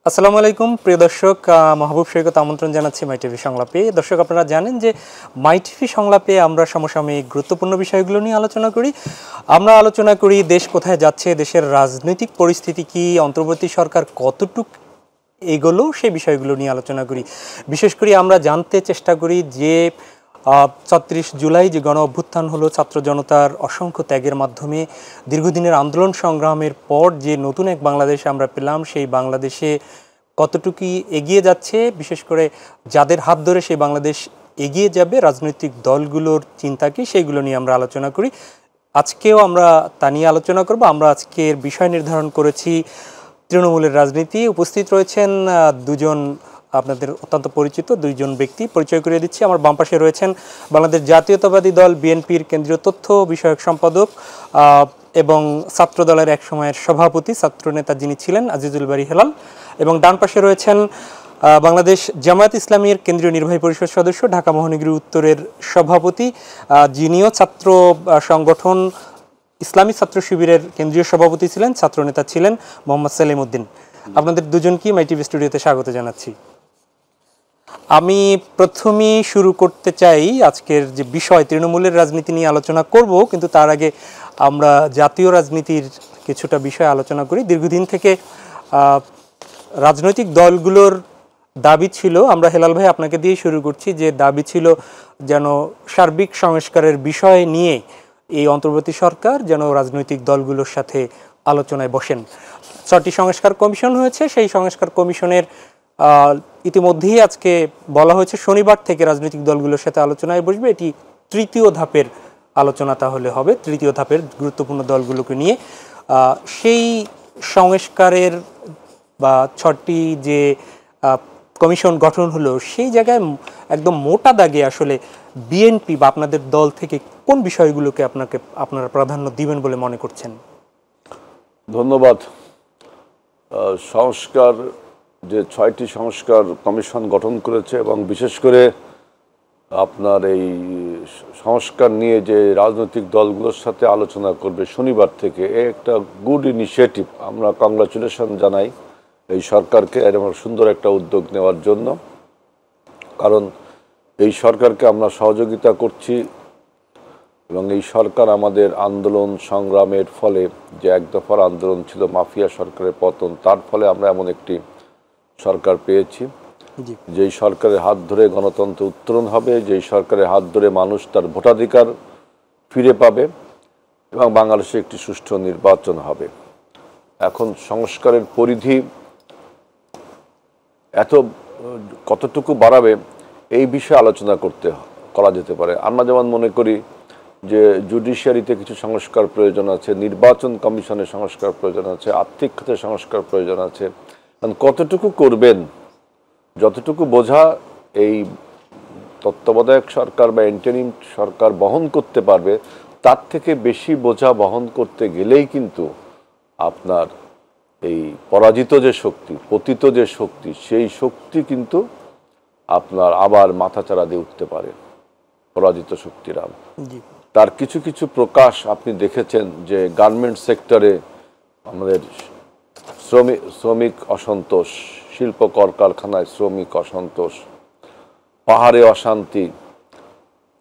আসসালামু আলাইকুম প্রিয় দর্শক, মাহবুব সৈকত আমন্ত্রণ জানাচ্ছি মাই টিভি সংলাপে। দর্শক, আপনারা জানেন যে মাই টিভি সংলাপে আমরা সমসাময়িক গুরুত্বপূর্ণ বিষয়গুলো নিয়ে আলোচনা করি। আমরা আলোচনা করি দেশ কোথায় যাচ্ছে, দেশের রাজনৈতিক পরিস্থিতি কি, অন্তর্বর্তী সরকার কতটুক এগোলো, সেই বিষয়গুলো নিয়ে আলোচনা করি। বিশেষ করে আমরা জানতে চেষ্টা করি যে ৩৬ জুলাই যে গণ অভ্যুত্থান হলো, ছাত্র জনতার অসংখ্য ত্যাগের মাধ্যমে দীর্ঘদিনের আন্দোলন সংগ্রামের পর যে নতুন এক বাংলাদেশ আমরা পেলাম, সেই বাংলাদেশে কতটুকু এগিয়ে যাচ্ছে, বিশেষ করে যাদের হাত ধরে সেই বাংলাদেশ এগিয়ে যাবে, রাজনৈতিক দলগুলোর চিন্তা কি, সেইগুলো নিয়ে আমরা আলোচনা করি। আজকেও আমরা তা নিয়ে আলোচনা করব। আমরা আজকের বিষয় নির্ধারণ করেছি তৃণমূলের রাজনীতি। উপস্থিত রয়েছেন দুজন আপনাদের অত্যন্ত পরিচিত দুইজন ব্যক্তি, পরিচয় করিয়ে দিচ্ছি। আমার বাম পাশে রয়েছেন বাংলাদেশ জাতীয়তাবাদী দল বিএনপির কেন্দ্রীয় তথ্য বিষয়ক সম্পাদক এবং ছাত্র দলের এক সময়ের সভাপতি, ছাত্রনেতা যিনি ছিলেন, আজিজুল বারী হেলাল। এবং ডান পাশে রয়েছেন বাংলাদেশ জামায়াত ইসলামীর কেন্দ্রীয় নির্বাহী পরিষদ সদস্য, ঢাকা মহানগরী উত্তরের সভাপতি, যিনিও ছাত্র সংগঠন ইসলামী ছাত্র শিবিরের কেন্দ্রীয় সভাপতি ছিলেন, ছাত্রনেতা ছিলেন, মোহাম্মদ সেলিম উদ্দিন। আপনাদের দুজনকেই মাই টিভি স্টুডিওতে স্বাগত জানাচ্ছি। আমি প্রথমেই শুরু করতে চাই আজকের যে বিষয়, তৃণমূলের রাজনীতি নিয়ে আলোচনা করব, কিন্তু তার আগে আমরা জাতীয় রাজনীতির কিছুটা বিষয় আলোচনা করি। দীর্ঘদিন থেকে রাজনৈতিক দলগুলোর দাবি ছিল, আমরা হেলাল ভাই আপনাকে দিয়ে শুরু করছি, যে দাবি ছিল যেন সার্বিক সংস্কারের বিষয় নিয়ে এই অন্তর্বর্তী সরকার যেন রাজনৈতিক দলগুলোর সাথে আলোচনায় বসেন। ৬টি সংস্কার কমিশন হয়েছে, সেই সংস্কার কমিশনের ইতিমধ্যেই আজকে বলা হয়েছে শনিবার থেকে রাজনৈতিক দলগুলোর সাথে আলোচনায় বসবে। এটি তৃতীয় ধাপের আলোচনা তাহলে হবে, তৃতীয় ধাপের গুরুত্বপূর্ণ দলগুলোকে নিয়ে। সেই সংস্কারের বা ৬টি যে কমিশন গঠন হলো, সেই জায়গায় একদম মোটা দাগে আসলে বিএনপি বা আপনাদের দল থেকে কোন বিষয়গুলোকে আপনারা প্রাধান্য দিবেন বলে মনে করছেন? ধন্যবাদ। সংস্কার যে ৬টি সংস্কার কমিশন গঠন করেছে এবং বিশেষ করে আপনার এই সংস্কার নিয়ে যে রাজনৈতিক দলগুলোর সাথে আলোচনা করবে শনিবার থেকে, একটা গুড ইনিশিয়েটিভ। আমরা কংগ্রাচুলেশন জানাই এই সরকারকে এরকম সুন্দর একটা উদ্যোগ নেওয়ার জন্য, কারণ এই সরকারকে আমরা সহযোগিতা করছি এবং এই সরকার আমাদের আন্দোলন সংগ্রামের ফলে, যে এক দফার আন্দোলন ছিল মাফিয়া সরকারের পতন, তার ফলে আমরা এমন একটি সরকার পেয়েছি যেই সরকারের হাত ধরে গণতন্ত্র উত্তরণ হবে, যেই সরকারের হাত ধরে মানুষ তার ভোটাধিকার ফিরে পাবে এবং বাংলাদেশে একটি সুষ্ঠু নির্বাচন হবে। এখন সংস্কারের পরিধি কতটুকু বাড়াবে এই বিষয়ে আলোচনা করা যেতে পারে। আমরা যেমন মনে করি যে জুডিশিয়ারিতে কিছু সংস্কার প্রয়োজন আছে, নির্বাচন কমিশনের সংস্কার প্রয়োজন আছে, আর্থিক খাতে সংস্কার প্রয়োজন আছে। কতটুকু করবেন, যতটুকু বোঝা এই তত্ত্বাবধায়ক সরকার বা ইন্টারিম সরকার বহন করতে পারবে, তার থেকে বেশি বোঝা বহন করতে গেলেই কিন্তু আপনার এই পরাজিত যে শক্তি, পতিত যে শক্তি, সেই শক্তি কিন্তু আপনার আবার মাথাচাড়া দিয়ে উঠতে পারে। পরাজিত শক্তিরা তার কিছু কিছু প্রকাশ আপনি দেখেছেন, যে গার্মেন্ট সেক্টরে আমাদের শ্রমিক অসন্তোষ, শিল্প কলকারখানায় শ্রমিক অসন্তোষ, পাহাড়ে অশান্তি,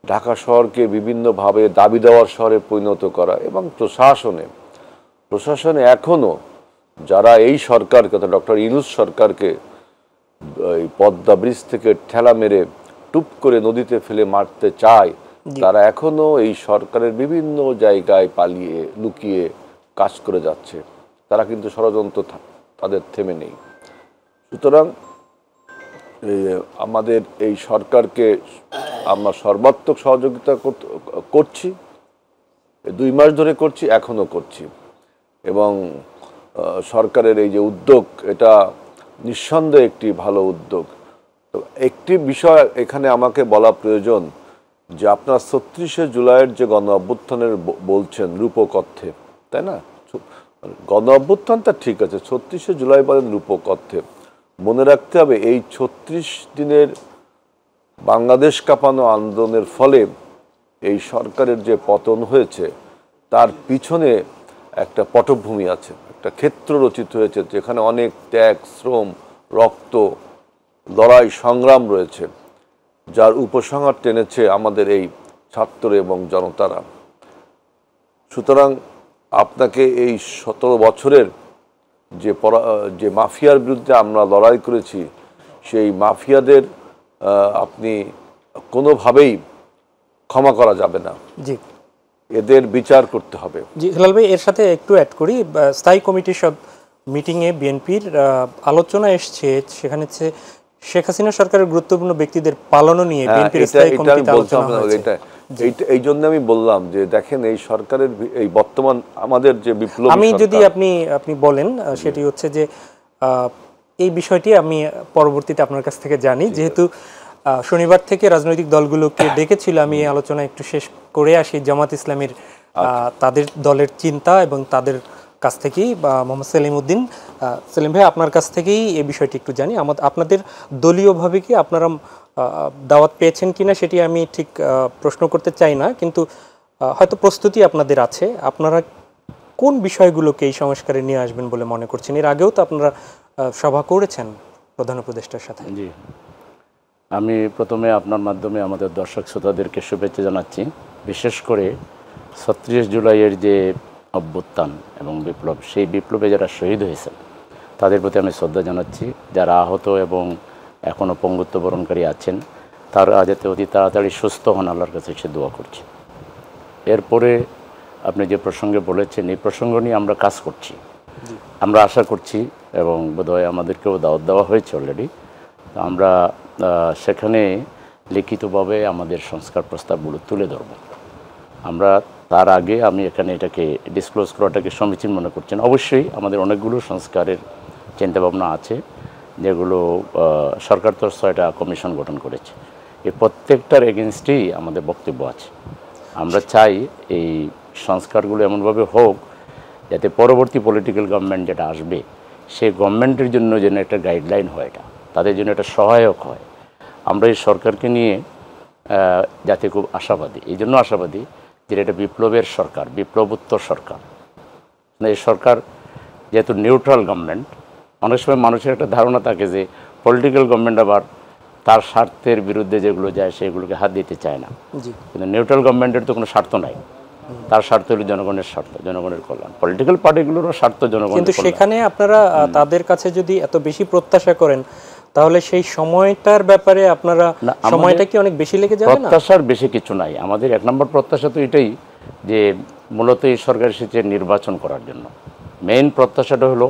ঢাকা শহরকে বিভিন্নভাবে দাবি দেওয়ার শহরে পরিণত করা, এবং প্রশাসনে এখনও যারা এই সরকারকে, ডক্টর ইউনূস সরকারকে এই পদ্মা ব্রিজ থেকে ঠেলা মেরে টুপ করে নদীতে ফেলে মারতে চায়, তারা এখনও এই সরকারের বিভিন্ন জায়গায় পালিয়ে লুকিয়ে কাজ করে যাচ্ছে। তারা কিন্তু ষড়যন্ত্র তাদের থেমে নেই। সুতরাং আমাদের এই সরকারকে আমরা সর্বাত্মক সহযোগিতা করছি, 2 মাস ধরে করছি, এখনও করছি। এবং সরকারের এই যে উদ্যোগ, এটা নিঃসন্দেহে একটি ভালো উদ্যোগ। তো একটি বিষয় এখানে আমাকে বলা প্রয়োজন, যে আপনার ৩৬শে জুলাইয়ের যে গণ অভ্যুত্থানের বলছেন রূপকথে, তাই না? গণ অভ্যুত্থানটা ঠিক আছে, ৩৬শে জুলাই বলেন রূপকথে। মনে রাখতে হবে, এই ৩৬ দিনের বাংলাদেশ কাঁপানো আন্দোলনের ফলে এই সরকারের যে পতন হয়েছে, তার পিছনে একটা পটভূমি আছে, একটা ক্ষেত্র রচিত হয়েছে, যেখানে অনেক ত্যাগ, শ্রম, রক্ত, লড়াই, সংগ্রাম রয়েছে, যার উপসংহার টেনেছে আমাদের এই ছাত্র এবং জনতারা। সুতরাং আপনাকে এই 17 বছরের যে মাফিয়ার বিরুদ্ধে আমরা লড়াই করেছি, সেই মাফিয়াদের আপনি কোনোভাবেই ক্ষমা করা যাবে না। জি, এদের বিচার করতে হবে। জি হেলাল ভাই, এর সাথে একটু অ্যাড করি, স্থায়ী কমিটির সব মিটিংয়ে বিএনপির আলোচনা এসছে, সেখানে হচ্ছে শেখ হাসিনা সরকারের গুরুত্বপূর্ণ ব্যক্তিদের পালানো নিয়ে বিএনপির স্থায়ী কমিটিতে আলোচনা হয়েছে। এই জন্য আমি বললাম যে দেখেন, এই সরকারের এই বর্তমান আমাদের যে বিপ্লব, আমি যদি আপনি বলেন, সেটি হচ্ছে যে এই বিষয়টি আমি পরবর্তীতে আপনার কাছ থেকে জানি, যেহেতু শনিবার থেকে রাজনৈতিক দলগুলোকে ডেকেছিল, আমি এই আলোচনা একটু শেষ করে আসি। জামাত ইসলামীর তাদের দলের চিন্তা এবং তাদের কাছ থেকেই, মোহাম্মদ সেলিমউদ্দিন, সেলিম ভাই আপনার কাছ থেকেই এই বিষয়টি একটু জানি। আপনাদের দলীয়ভাবে কি আপনারা দাওয়াত পেয়েছেন কিনা সেটি আমি ঠিক প্রশ্ন করতে চাই না, কিন্তু হয়তো প্রস্তুতি আপনাদের আছে। আপনারা কোন বিষয়গুলোকে এই সংস্কারে নিয়ে আসবেন বলে মনে করছেন? এর আগেও তো আপনারা সভা করেছেন প্রধান উপদেষ্টার সাথে। জি, আমি প্রথমে আপনার মাধ্যমে আমাদের দর্শক শ্রোতাদেরকে শুভেচ্ছা জানাচ্ছি। বিশেষ করে ৩৬ জুলাইয়ের যে অভ্যুত্থান এবং বিপ্লব, সেই বিপ্লবে যারা শহীদ হয়েছেন তাদের প্রতি আমি শ্রদ্ধা জানাচ্ছি। যারা আহত এবং এখনও পঙ্গুত্ব বরণকারী আছেন, তারা যাতে অতি তাড়াতাড়ি সুস্থ হন, আল্লাহর কাছে সে দোয়া করছি। এরপরে আপনি যে প্রসঙ্গে বলেছেন, এই প্রসঙ্গ নিয়ে আমরা কাজ করছি। আমরা আশা করছি, এবং বোধহয় আমাদেরকেও দাওয়াত দেওয়া হয়েছে অলরেডি, আমরা সেখানে লিখিতভাবে আমাদের সংস্কার প্রস্তাবগুলো তুলে ধরব। আমরা তার আগে আমি এখানে এটাকে ডিসক্লোজ করাটাকে সমীচীন মনে করছি না। অবশ্যই আমাদের অনেকগুলো সংস্কারের চিন্তাভাবনা আছে, যেগুলো সরকার তো 6টা কমিশন গঠন করেছে। এই প্রত্যেকটার এগেনস্টেই আমাদের বক্তব্য আছে। আমরা চাই এই সংস্কারগুলো এমনভাবে হোক যাতে পরবর্তী পলিটিক্যাল গভর্নমেন্ট যেটা আসবে, সেই গভর্নমেন্টের জন্য যেন একটা গাইডলাইন হয়, এটা তাদের জন্য একটা সহায়ক হয়। আমরা এই সরকারকে নিয়ে যাতে খুব আশাবাদী, এই জন্য আশাবাদী যে এটা বিপ্লবের সরকার, বিপ্লবোত্তর সরকার। এই সরকার যেহেতু নিউট্রাল গভর্নমেন্ট, অনেক সময় মানুষের একটা ধারণা থাকে যে পলিটিক্যাল গভর্নমেন্ট আবার তার স্বার্থের বিরুদ্ধে যেগুলো যায় সেগুলোকে হাত দিতে চায় না। কিন্তু নিউট্রাল গভর্নমেন্টের তো কোনো স্বার্থ নাই, তার স্বার্থ হলো জনগণের স্বার্থ, জনগণের কল্যাণ। পলিটিক্যাল পার্টিগুলোরও স্বার্থ জনগণের। কিন্তু সেখানে আপনারা তাদের কাছে যদি এত বেশি প্রত্যাশা করেন, তাহলে সেই সময়টার ব্যাপারে আপনারা সময়টা কি অনেক বেশি লেগে যাবে না? প্রত্যাশার বেশি কিছু নাই। আমাদের 1 নম্বর প্রত্যাশা তো এটাই যে মূলত এই সরকার এসেছে নির্বাচন করার জন্য। মেইন প্রত্যাশাটা হলো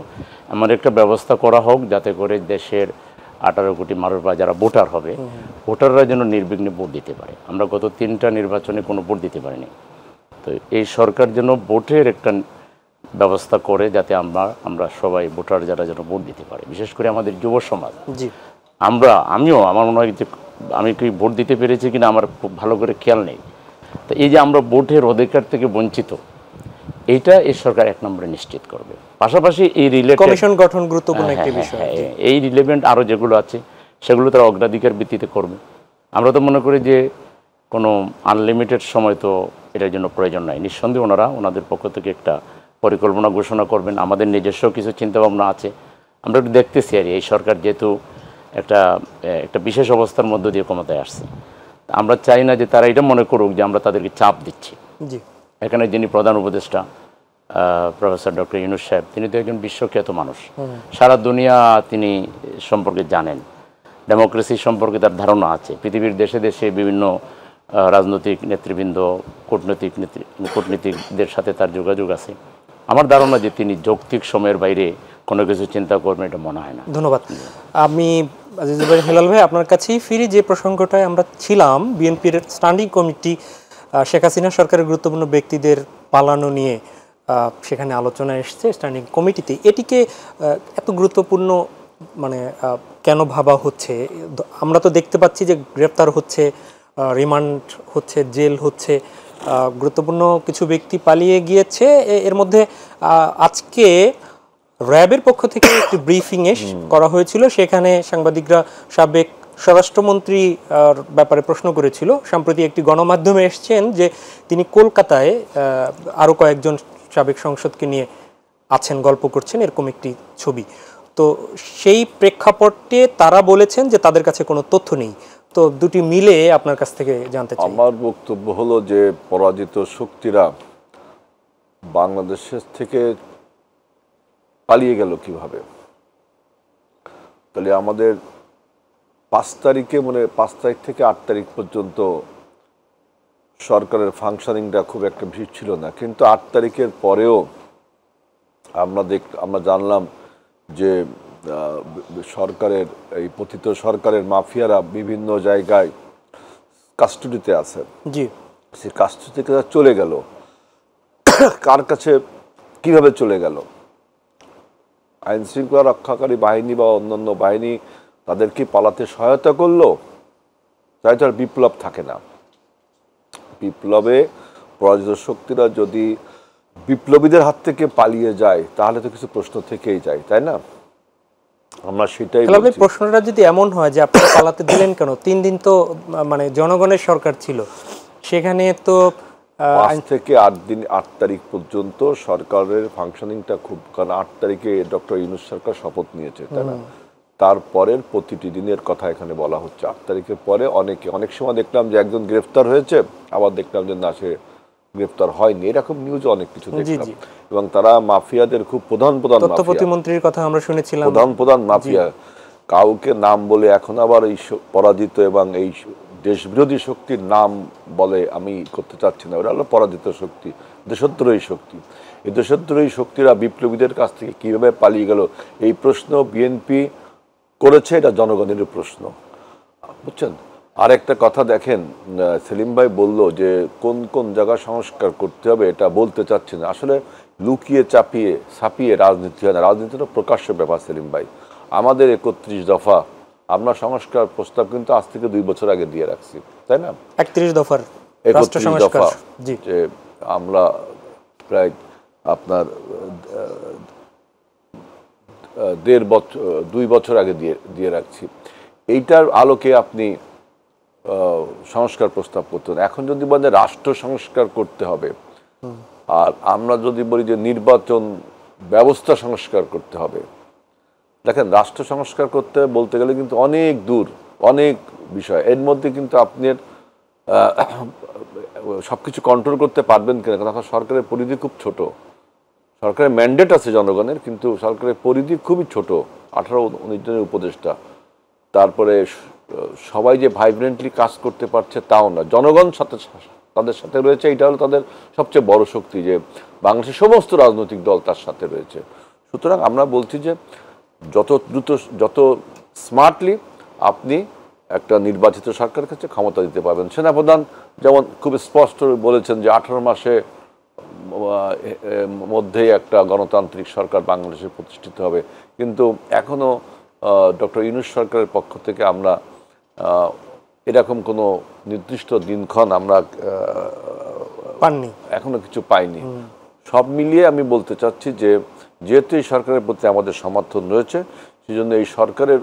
এমন একটা ব্যবস্থা করা হোক যাতে করে দেশের 18 কোটি মানুষ বা যারা ভোটার হবে, ভোটাররা যেন নির্বিঘ্নে ভোট দিতে পারে। আমরা গত 3টা নির্বাচনে কোনো ভোট দিতে পারিনি। তো এই সরকার যেন ভোটের একটা ব্যবস্থা করে যাতে আমরা সবাই ভোটার যারা যেন ভোট দিতে পারে, বিশেষ করে আমাদের যুব সমাজ। আমিও আমার মনে হয় যে আমি কি ভোট দিতে পেরেছি কিনা আমার খুব ভালো করে খেয়াল নেই। তো এই যে আমরা ভোটের অধিকার থেকে বঞ্চিত, এইটা এই সরকার 1 নম্বরে নিশ্চিত করবে। পাশাপাশি এই রিলেটেড কমিশন গঠন গুরুত্বপূর্ণ একটি বিষয়। এই রিলেভেন্ট আরও যেগুলো আছে সেগুলো তারা অগ্রাধিকার ভিত্তিতে করবে। আমরা তো মনে করি যে কোনো আনলিমিটেড সময় তো এটার জন্য প্রয়োজন নাই। নিঃসন্দেহে ওনাদের পক্ষ থেকে একটা পরিকল্পনা ঘোষণা করবেন। আমাদের নিজস্ব কিছু চিন্তাভাবনা আছে। আমরা একটু দেখতেছি আর এই সরকার যেহেতু একটা বিশেষ অবস্থার মধ্য দিয়ে ক্ষমতায় আসছে, আমরা চাই না যে তারা এটা মনে করুক যে আমরা তাদেরকে চাপ দিচ্ছি। এখানে যিনি প্রধান উপদেষ্টা প্রফেসর ডক্টর ইউনূস সাহেব, তিনি তো একজন বিশ্বখ্যাত মানুষ, সারা দুনিয়া তিনি সম্পর্কে জানেন, ডেমোক্রেসি সম্পর্কে তার ধারণা আছে। পৃথিবীর দেশে দেশে বিভিন্ন রাজনৈতিক নেতৃবৃন্দ, কূটনীতিকদের সাথে তার যোগাযোগ আছে। আমার ধারণা যে তিনি যৌক্তিক সময়ের বাইরে কোনো কিছু চিন্তা করবেন, এটা মনে হয় না। ধন্যবাদ। আমি আজিজুল ভাই, হেলাল ভাই আপনার কাছেই ফিরি। যে প্রসঙ্গটায় আমরা ছিলাম, বিএনপির স্ট্যান্ডিং কমিটি শেখ হাসিনা সরকারের গুরুত্বপূর্ণ ব্যক্তিদের পালানো নিয়ে সেখানে আলোচনা এসছে স্ট্যান্ডিং কমিটিতে। এটিকে এত গুরুত্বপূর্ণ মানে কেন ভাবা হচ্ছে? আমরা তো দেখতে পাচ্ছি যে গ্রেপ্তার হচ্ছে, রিমান্ড হচ্ছে, জেল হচ্ছে, গুরুত্বপূর্ণ কিছু ব্যক্তি পালিয়ে গিয়েছে। এর মধ্যে আজকে র্যাবের পক্ষ থেকে একটি ব্রিফিং করা হয়েছিল, সেখানে সাংবাদিকরা সাবেক স্বরাষ্ট্রমন্ত্রী ব্যাপারে প্রশ্ন করেছিল। সম্প্রতি একটি গণমাধ্যমে এসছেন যে তিনি কলকাতায় আরও কয়েকজন সাবেক সংসদকে নিয়ে আছেন, গল্প করছেন, এরকম একটি ছবি। তো তো সেই প্রেক্ষাপটে তারা বলেছেন যে তাদের কাছে কোনো তথ্য নেই। তো দুটি মিলে আপনার কাছ থেকে জানতে চাই। আমার বক্তব্য হলো যে পরাজিত শক্তিরা বাংলাদেশের থেকে পালিয়ে গেল কিভাবে। তাহলে আমাদের 5 তারিখে 5 তারিখ থেকে 8 তারিখ পর্যন্ত সরকারের ফাংশনিংটা খুব একটা বেশি ছিল না, কিন্তু 8 তারিখের পরেও আমরা জানলাম যে সরকারের এই পতিত সরকারের মাফিয়ারা বিভিন্ন জায়গায় কাস্টডিতে আছে। জি, সে কাস্টডি থেকে চলে গেল, কার কাছে কিভাবে চলে গেল? আইন শৃঙ্খলা রক্ষাকারী বাহিনী বা অন্যান্য বাহিনী তাদের কি পালাতে সহায়তা করলো? তাই তো আর বিপ্লব থাকে না। বিপ্লবে পরাজিত শক্তিরা যদি বিপ্লবীদের হাত থেকে পালিয়ে যায় তাহলে তো কিছু প্রশ্ন থেকেই যায়, তাই না? আমরা সেটাই বলছি। প্রশ্নটা যদি এমন হয় যে আপনি পালাতে দিলেন কেন, 3 দিন তো মানে জনগণের সরকার ছিল, সেখানে তো 5 থেকে 8 দিন, 8 তারিখ পর্যন্ত সরকারের ফাংশনিংটা খুব, কারণ 8 তারিখে ডক্টর ইউনূস সরকার শপথ নিয়েছে, তাই না? তারপরের প্রতিটি দিনের কথা এখানে বলা হচ্ছে। 8 তারিখের পরে অনেক সময় দেখলাম যে একজন গ্রেফতার হয়েছে, আবার দেখলাম যে না, সে গ্রেফতার হয়নি, এরকম নিউজ অনেক কিছু দেখলাম। এবং তারা মাফিয়াদের খুব প্রধান তথ্য প্রতিমন্ত্রীর কথা আমরা শুনেছিলাম, প্রধান মাফিয়া, কাউকে নাম বলে এখন আবার এই পরাজিত এবং এই দেশবিরোধী শক্তির নাম বলে আমি করতে চাচ্ছি না। ওরা হলো পরাজিত শক্তি, দেশদ্রোহী শক্তি। এই দেশদ্রোহী শক্তিরা বিপ্লবীদের কাছ থেকে কিভাবে পালিয়ে গেল, এই প্রশ্ন বিএনপি করেছে, এটা জনগণের প্রশ্ন, বুঝছেন? আরেকটা কথা দেখেন, সেলিম ভাই বলল যে কোন কোন জায়গা সংস্কার করতে হবে, এটা বলতে চাচ্ছি না। আসলে লুকিয়ে ছাপিয়ে রাজনীতি হয় না, রাজনীতিটা প্রকাশ্য ব্যাপার। সেলিম ভাই, আমাদের 31 দফা আমরা সংস্কার প্রস্তাব কিন্তু আজ থেকে 2 বছর আগে দিয়ে রাখছি, তাই না? 31 দফার 31 দফা, যে আমরা প্রায় আপনার 2 বছর আগে দিয়ে রাখছি। এইটার আলোকে আপনি সংস্কার প্রস্তাব করতেন। এখন যদি বলেন রাষ্ট্র সংস্কার করতে হবে, আর আমরা যদি বলি যে নির্বাচন ব্যবস্থা সংস্কার করতে হবে, দেখেন রাষ্ট্র সংস্কার করতে বলতে গেলে কিন্তু অনেক দূর, অনেক বিষয়। এর মধ্যে কিন্তু আপনি সবকিছু কন্ট্রোল করতে পারবেন কিনা, কারণ সরকারের পরিধি খুব ছোট। সরকারের ম্যান্ডেট আছে জনগণের, কিন্তু সরকারের পরিধি খুবই ছোট, 18-19 জনের উপদেষ্টা। তারপরে সবাই যে ভাইব্রেন্টলি কাজ করতে পারছে তাও না, জনগণ তাদের সাথে রয়েছে। এটা হলো তাদের সবচেয়ে বড় শক্তি, যে বাংলাদেশের সমস্ত রাজনৈতিক দল তার সাথে রয়েছে। সুতরাং আমরা বলছি যে যত দ্রুত, যত স্মার্টলি আপনি একটা নির্বাচিত সরকারের কাছে ক্ষমতা দিতে পারবেন। সেনাপ্রধান যেমন খুব স্পষ্ট বলেছেন যে 18 মাসে মধ্যেই একটা গণতান্ত্রিক সরকার বাংলাদেশে প্রতিষ্ঠিত হবে, কিন্তু এখনও ডক্টর ইউনূস সরকারের পক্ষ থেকে আমরা এরকম কোনো নির্দিষ্ট দিনক্ষণ আমরা পাননি, এখনো কিছু পাইনি। সব মিলিয়ে আমি বলতে চাচ্ছি যে যেহেতু এই সরকারের প্রতি আমাদের সমর্থন রয়েছে, সেজন্য এই সরকারের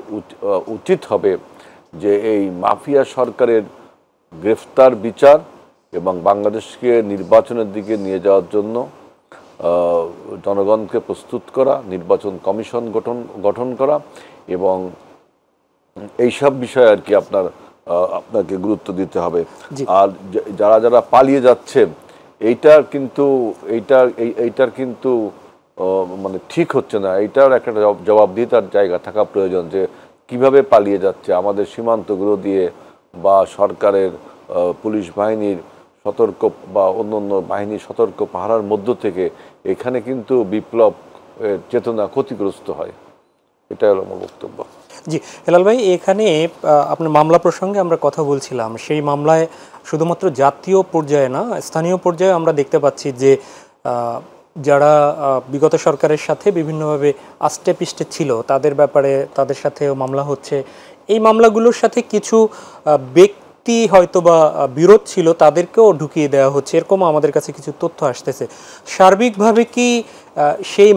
উচিত হবে যে এই মাফিয়া সরকারের গ্রেফতার, বিচার এবং বাংলাদেশকে নির্বাচনের দিকে নিয়ে যাওয়ার জন্য জনগণকে প্রস্তুত করা, নির্বাচন কমিশন গঠন করা, এবং এইসব বিষয়ে আর কি আপনাকে গুরুত্ব দিতে হবে। আর যারা পালিয়ে যাচ্ছে, এইটার কিন্তু মানে ঠিক হচ্ছে না। এইটার একটা জবাবদিহিতার জায়গা থাকা প্রয়োজন, যে কিভাবে পালিয়ে যাচ্ছে আমাদের সীমান্তগুলো দিয়ে, বা সরকারের পুলিশ বাহিনীর সতর্ক বা অন্য বাহিনীর সতর্ক পাহারার মধ্য থেকে। এখানে কিন্তু বিপ্লব চেতনা ক্ষতিগ্রস্ত হয়। এটাই হলো আমার বক্তব্য। জি হেলাল ভাই, এখানে আপনার মামলা প্রসঙ্গে আমরা কথা বলছিলাম। সেই মামলায় শুধুমাত্র জাতীয় পর্যায়ে না, স্থানীয় পর্যায়ে আমরা দেখতে পাচ্ছি যে যারা বিগত সরকারের সাথে বিভিন্নভাবে আষ্টে পিষ্টে ছিল, তাদের সাথেও মামলা হচ্ছে। এই মামলাগুলোর সাথে কিছু ব্যক্তি হয়তো বা বিরোধ ছিল, তাদেরকেও ঢুকিয়ে দেওয়া হচ্ছে, এরকম আমাদের কাছে কিছু তথ্য আসতেছে। সার্বিকভাবে কি সেই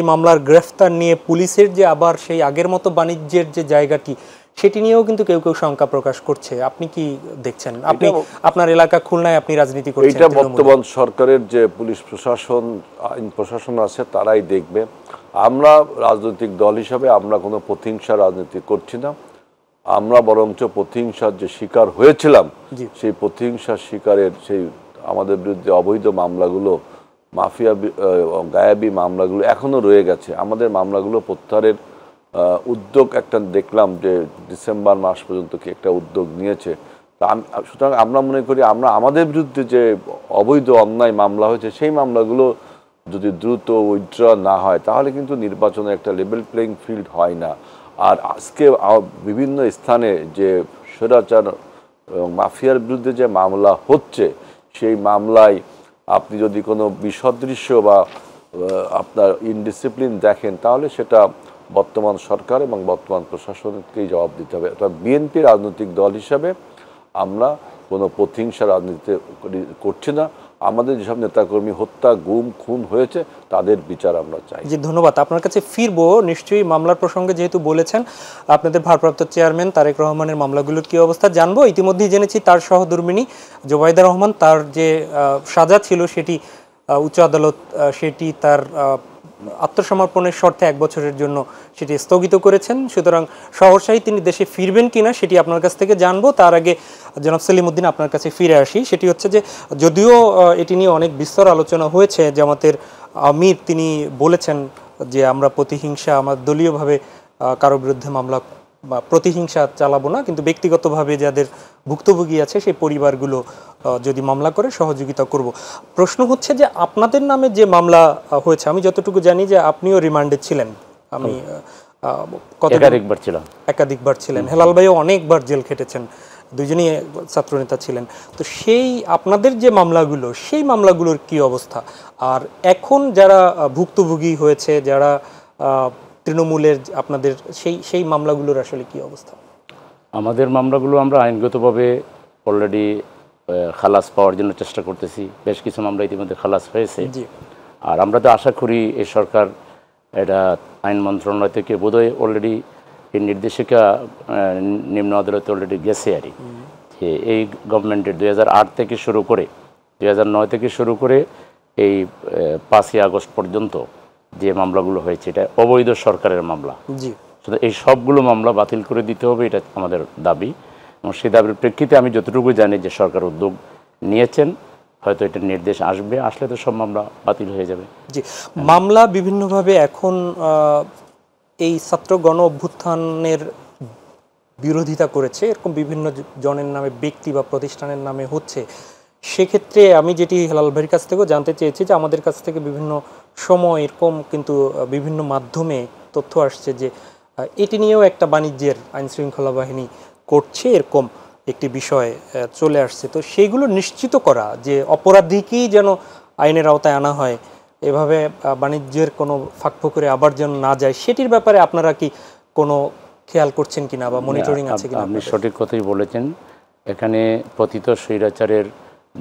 মামলার গ্রেফতার নিয়ে পুলিশের যে আবার সেই আগের মতো বাণিজ্যের যে জায়গাটি, সেটি নিয়েও কিন্তু কেউ সংখ্যা প্রকাশ করছে? আপনি কি দেখছেন? আপনি আপনার এলাকা খুলনায় আপনি রাজনীতি করছেন, এটা বর্তমান সরকারের যে পুলিশ প্রশাসন, আইন প্রশাসন আছে, তারাই দেখবে। আমরা রাজনৈতিক দল হিসাবে আমরা কোনো প্রতিহিংসা রাজনীতি করছি না। আমরা বরঞ্চ প্রতিহিংসার যে শিকার হয়েছিলাম, সেই প্রতিহিংসার শিকারের সেই আমাদের বিরুদ্ধে অবৈধ মামলাগুলো, মাফিয়া গায়াবী মামলাগুলো এখনও রয়ে গেছে। আমাদের মামলাগুলো প্রত্যাহারের উদ্যোগ একটা দেখলাম যে ডিসেম্বর মাস পর্যন্ত কি একটা উদ্যোগ নিয়েছে। তা সুতরাং আমরা মনে করি আমরা আমাদের বিরুদ্ধে যে অবৈধ অন্যায় মামলা হয়েছে সেই মামলাগুলো যদি দ্রুত উইথড্র না হয় তাহলে কিন্তু নির্বাচনে একটা লেভেল প্লেইং ফিল্ড হয় না। আর আজকে বিভিন্ন স্থানে যে স্বৈরাচার মাফিয়ার বিরুদ্ধে যে মামলা হচ্ছে, সেই মামলায় আপনি যদি কোনো বিসদৃশ্য বা আপনার ইনডিসিপ্লিন দেখেন তাহলে সেটা বর্তমান সরকার এবং বর্তমান প্রশাসনকেই জবাব দিতে হবে। অর্থাৎ বিএনপি রাজনৈতিক দল হিসাবে আমরা কোনো প্রতিহিংসা রাজনীতি করছি না। আমাদের যেসব নেতাকর্মী হত্যা, গুম, খুন হয়েছে তাদের বিচার আমরা চাই। জি, ধন্যবাদ। আপনার কাছে ফিরবো নিশ্চয়ই মামলার প্রসঙ্গে, যেহেতু বলেছেন আপনাদের ভারপ্রাপ্ত চেয়ারম্যান তারেক রহমানের মামলাগুলোর কি অবস্থা জানবো। ইতিমধ্যেই জেনেছি তার সহধর্মিণী জোবাইদা রহমান, তার যে সাজা ছিল সেটি উচ্চ আদালত সেটি তার আত্মসমর্পণের শর্তে 1 বছরের জন্য সেটি স্থগিত করেছেন। সুতরাং সহসাই তিনি দেশে ফিরবেন কিনা সেটি আপনার কাছ থেকে জানবো। তার আগে জনাব সেলিম উদ্দিন আপনার কাছে ফিরে আসি। সেটি হচ্ছে যে যদিও এটি নিয়ে অনেক বিস্তর আলোচনা হয়েছে, জামাতের আমির তিনি বলেছেন যে আমরা প্রতিহিংসা, আমার দলীয়ভাবে কারো বিরুদ্ধে মামলা বা প্রতিহিংসা চালাবো না, কিন্তু ব্যক্তিগতভাবে যাদের ভুক্তভোগী আছে সেই পরিবারগুলো যদি মামলা করে সহযোগিতা করব। প্রশ্ন হচ্ছে যে আপনাদের নামে যে মামলা হয়েছে, আমি যতটুকু জানি যে আপনিও রিমান্ডে ছিলেন, আমি একাধিকবার ছিলেন, হেলাল ভাইও অনেকবার জেল খেটেছেন, দুইজনই ছাত্রনেতা ছিলেন। তো সেই আপনাদের যে মামলাগুলো, সেই মামলাগুলোর কি অবস্থা? আর এখন যারা ভুক্তভোগী হয়েছে, যারা তৃণমূলের আপনাদের সেই মামলাগুলোর আসলে কি অবস্থা? আমাদের মামলাগুলো আমরা আইনগতভাবে অলরেডি খালাস পাওয়ার জন্য চেষ্টা করতেছি। বেশ কিছু মামলা ইতিমধ্যে খালাস হয়েছে। আর আমরা তো আশা করি এই সরকার, এটা আইন মন্ত্রণালয় থেকে বোধহয় অলরেডি এই নির্দেশিকা নিম্ন আদালতে অলরেডি গেছে আর যে এই গভর্নমেন্টের 2008 থেকে শুরু করে 2009 থেকে শুরু করে এই 5ই আগস্ট পর্যন্ত যে মামলাগুলো হয়েছে এটা অবৈধ সরকারের মামলা। এই সবগুলো মামলা বাতিল করে দিতে হবে, এটা আমাদের দাবি। এবং সেই দাবির প্রেক্ষিতে আমি যতটুকু জানি যে সরকার উদ্যোগ নিয়েছেন, হয়তো এটা নির্দেশ আসলে তো সব মামলা বাতিল হয়ে যাবে। জি, মামলা বিভিন্নভাবে এখন এই ছাত্র গণ অভ্যুত্থানের বিরোধিতা করেছে এরকম বিভিন্ন জনের নামে, ব্যক্তি বা প্রতিষ্ঠানের নামে হচ্ছে। সেক্ষেত্রে আমি যেটি হেলাল ভাইয়ের কাছ থেকেও জানতে চেয়েছি যে আমাদের কাছ থেকে বিভিন্ন সময় এরকম কিন্তু বিভিন্ন মাধ্যমে তথ্য আসছে যে এটি নিয়েও একটা বাণিজ্যের আইনশৃঙ্খলা বাহিনী করছে, এরকম একটি বিষয় চলে আসছে। তো সেইগুলো নিশ্চিত করা যে অপরাধীকেই যেন আইনের আওতায় আনা হয়, এভাবে বাণিজ্যের কোনো ফাঁকফোকরে আবার যেন না যায়, সেটির ব্যাপারে আপনারা কি কোনো খেয়াল করছেন কিনা বা মনিটরিং আছে কিনা? আপনি সঠিক কথাই বলেছেন। এখানে পতিত স্বৈরাচারের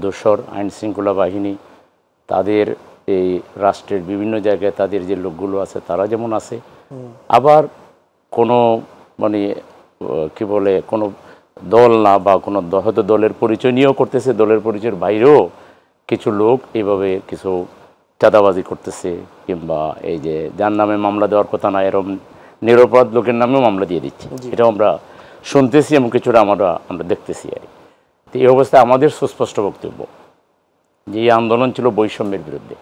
দোসর আইনশৃঙ্খলা বাহিনী, তাদের এই রাষ্ট্রের বিভিন্ন জায়গায় তাদের যে লোকগুলো আছে তারা যেমন আছে, আবার কোনো মানে কি বলে কোনো দল না বা কোনো হয়তো দলের পরিচয় নিয়েও করতেছে, দলের পরিচয়ের বাইরেও কিছু লোক এইভাবে কিছু চাঁদাবাজি করতেছে, কিংবা এই যে যার নামে মামলা দেওয়ার কথা না এরকম নিরপরাধ লোকের নামেও মামলা দিয়ে দিচ্ছে। এটাও আমরা শুনতেছি এবং কিছুটা আমরা দেখতেছি আর কি। তো এই অবস্থায় আমাদের সুস্পষ্ট বক্তব্য যে এই আন্দোলন ছিল বৈষম্যের বিরুদ্ধে।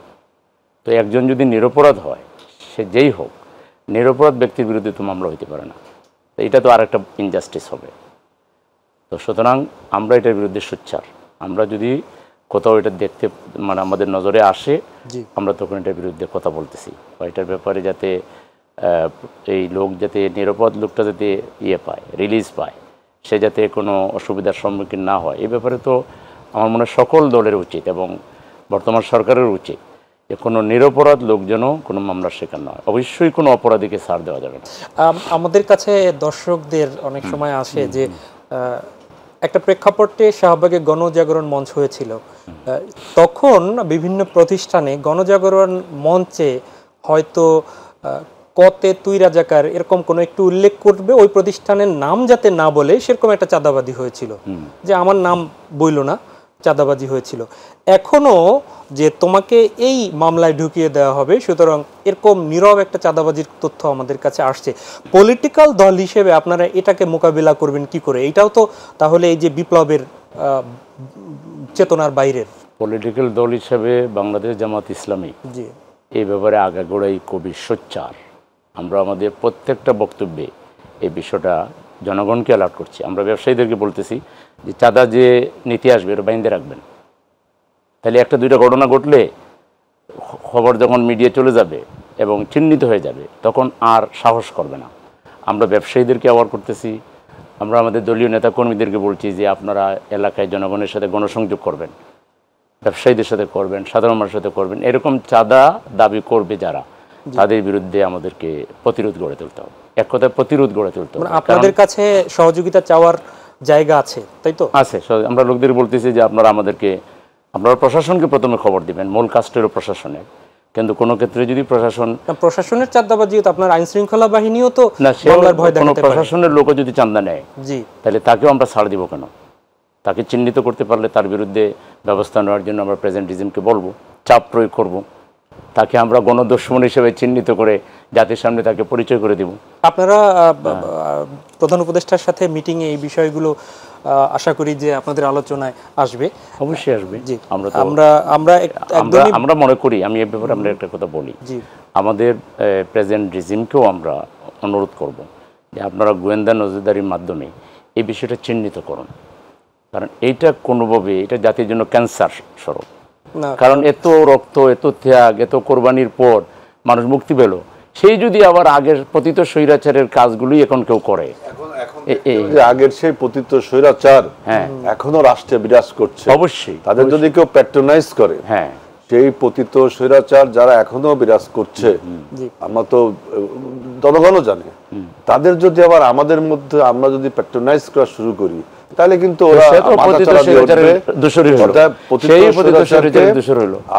তো একজন যদি নিরপরাধ হয়, সে যেই হোক, নিরপরাধ ব্যক্তির বিরুদ্ধে তো মামলা হইতে পারে না। তো এটা তো আর একটা ইনজাস্টিস হবে। তো সুতরাং আমরা এটার বিরুদ্ধে সোচ্চার। আমরা যদি কোথাও এটা দেখতে মানে আমাদের নজরে আসে, আমরা তখন এটার বিরুদ্ধে কথা বলতেছি, বা এটার ব্যাপারে যাতে এই লোক যাতে নিরাপদ লোকটা যাতে পায়, রিলিজ পায়, সে যাতে কোনো অসুবিধার সম্মুখীন না হয়, এই ব্যাপারে তো আমার মনে হয় সকল দলের উচিত এবং বর্তমান সরকারের উচিত যে কোনো নিরপরাধ লোক যেন কোনো মামলার শিকার নয়। অবশ্যই কোনো অপরাধীকে ছাড় দেওয়া যাবে না। আমাদের কাছে দর্শকদের অনেক সময় আসে যে একটা প্রেক্ষাপটে শাহবাগে গণজাগরণ মঞ্চ হয়েছিল, তখন বিভিন্ন প্রতিষ্ঠানে গণজাগরণ মঞ্চে হয়তো কতে তুই রাজাকার এরকম কোনো একটু উল্লেখ করবে, ওই প্রতিষ্ঠানের নাম যাতে না বলে, সেরকম একটা চাঁদাবাদি হয়েছিল যে আমার নাম বইল না, চাঁদাবাজি হয়েছিল, এখনো যে তোমাকে এই মামলায় ঢুকিয়ে দেওয়া হবে, সুতরাং এরকম নীরব একটা চাঁদাবাজির তথ্য আমাদের কাছে আসছে। পলিটিক্যাল দল হিসেবে আপনারা এটাকে মোকাবিলা করবেন কি করে? এটাও তো তাহলে এই যে বিপ্লবের চেতনার বাইরের। পলিটিক্যাল দল হিসেবে বাংলাদেশ জামাত ইসলামী জি, এই ব্যাপারে আগাগোড়াই খুবই সোচ্চার। আমরা আমাদের প্রত্যেকটা বক্তব্যে এই বিষয়টা জনগণকে অ্যালার্ট করছি। আমরা ব্যবসায়ীদেরকে বলতেছি যে চাঁদা যে নীতি আসবে এটা বাইন্দে রাখবেন, তাহলে একটা দুইটা ঘটনা ঘটলে খবর যখন মিডিয়া চলে যাবে এবং চিহ্নিত হয়ে যাবে তখন আর সাহস করবে না। আমরা ব্যবসায়ীদেরকে অ্যাওয়ার করতেছি, আমরা আমাদের দলীয় নেতা কর্মীদেরকে বলছি যে আপনারা এলাকায় জনগণের সাথে গণসংযোগ করবেন, ব্যবসায়ীদের সাথে করবেন, সাধারণ মানুষের সাথে করবেন। এরকম চাঁদা দাবি করবে যারা, তাদের বিরুদ্ধে আমাদেরকে প্রতিরোধ গড়ে তুলতে হবে। এক কথায় প্রতিরোধ গড়ে তুলতে হবে। আপনাদের কাছে সহযোগিতা চাওয়ার জায়গা আছে, তাই তো? আছে। আমরা লোকদের বলতেছি যে আপনারা প্রশাসনকে প্রথমে খবর দিবেন, মূল কাজটা হলো প্রশাসনের। কিন্তু কোনো ক্ষেত্রে যদি প্রশাসনের চাঁদাবাজিও তো আপনার আইন শৃঙ্খলা বাহিনীও তো না, বাংলার ভয় দেখাতে পারে। প্রশাসনের লোকও যদি চাঁদা নেয়, জি, তাহলে তাকেও আমরা ছাড় দিব কেন? তাকে চিহ্নিত করতে পারলে তার বিরুদ্ধে ব্যবস্থা নেওয়ার জন্য আমরা প্রেজেন্ট রিজিমকে বলবো, চাপ প্রয়োগ করব। তাকে আমরা গণদুশমন হিসেবে চিহ্নিত করে জাতির সামনে তাকে পরিচয় করে দেব। আপনারা প্রধান উপদেষ্টার সাথে মিটিংয়ে এই বিষয়গুলো আশা করি যে আপনাদের আলোচনায় আসবে। অবশ্যই আসবে। জি, আমরা আমরা মনে করি, আমি এই ব্যাপারে আমরা একটা কথা বলি, আমাদের প্রেজেন্ট রিজিমকেও আমরা অনুরোধ করব যে আপনারা গোয়েন্দা নজরদারির মাধ্যমে এই বিষয়টা চিহ্নিত করুন। কারণ এইটা কোনোভাবে এটা জাতির জন্য ক্যান্সার স্বরূপ। কারণ এত রক্ত, এত ত্যাগ, এত কোরবানির পর মানুষ মুক্তি পেল, সেই যদি আবার আগের পতিত স্বৈরাচারের কাজগুলোই এখন কেউ করে, আগের সেই পতিত স্বৈরাচার এখনো রাষ্ট্রে বিরাজ করছে, অবশ্যই তাদের যদি কেউ প্যাট্রোনাইজ করে, সেই পতিত স্বৈরাচার যারা এখনো বিরাজ করছে, আমরা তো জনগণও জানে, তাদের যদি আবার আমাদের মধ্যে আমরা যদি প্যাট্রোনাইজ করা শুরু করি, তাহলে কিন্তু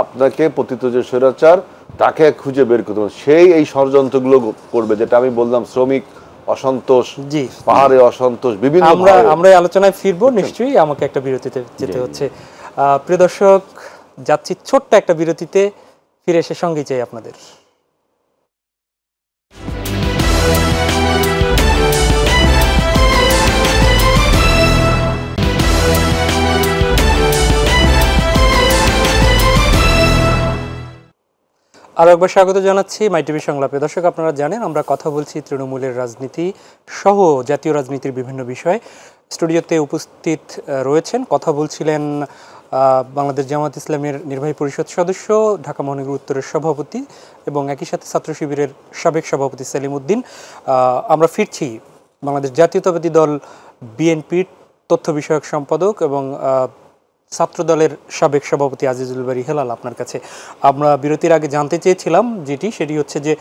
আপনাকে পতিত যে স্বৈরাচার তাকে খুঁজে বের করতে হবে। সেই এই ষড়যন্ত্রগুলো করবে, যেটা আমি বললাম, শ্রমিক অসন্তোষ, পাহাড়ে অসন্তোষ, বিভিন্ন আমরা আলোচনায় ফিরবো নিশ্চয়ই। আমাকে একটা বিরতিতে যেতে হচ্ছে। প্রিয় দর্শক, যাচ্ছি ছোট্ট একটা বিরতিতে, ফিরে এসে সঙ্গেই চাই আপনাদের। আরও একবার স্বাগত জানাচ্ছি মাই টিভি সংলাপে। দর্শক, আপনারা জানেন আমরা কথা বলছি তৃণমূলের রাজনীতি সহ জাতীয় রাজনীতির বিভিন্ন বিষয়। স্টুডিওতে উপস্থিত রয়েছেন, কথা বলছিলেন বাংলাদেশ জামাত ইসলামের নির্বাহী পরিষদ সদস্য, ঢাকা মহানগর উত্তরের সভাপতি এবং একই সাথে ছাত্র শিবিরের সাবেক সভাপতি সেলিম উদ্দিন। আমরা ফিরছি বাংলাদেশ জাতীয়তাবাদী দল বিএনপির তথ্য বিষয়ক সম্পাদক এবং ছাত্র দলের সাবেক সভাপতি আজিজুল বারী হেলাল আপনার কাছে। আমরা বিরতির আগে জানতে চেয়েছিলাম সেটি হচ্ছে যে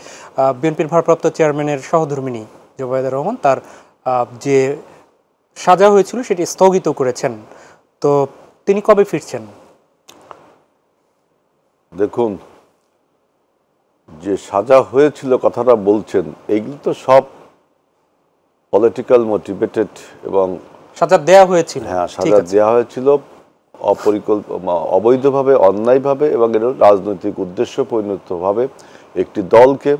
বিএনপির ভারপ্রাপ্ত চেয়ারম্যানের সহধর্মিণী জোবায়েদা রহমান, তার যে সাজা হয়েছিল সেটি স্থগিত করেছেন, তো তিনি কবে ফিরছেন? দেখুন, যে সাজা হয়েছিল কথাটা বলছেন, এইগুলো তো সব পলিটিক্যাল মোটিভেটেড এবং সাজা দেয়া হয়েছিল। হ্যাঁ, সাজা দেওয়া হয়েছিল অবৈধভাবে, অন্যায়ভাবে এবং এর রাজনৈতিক উদ্দেশ্য পরিণতভাবে একটি দলকে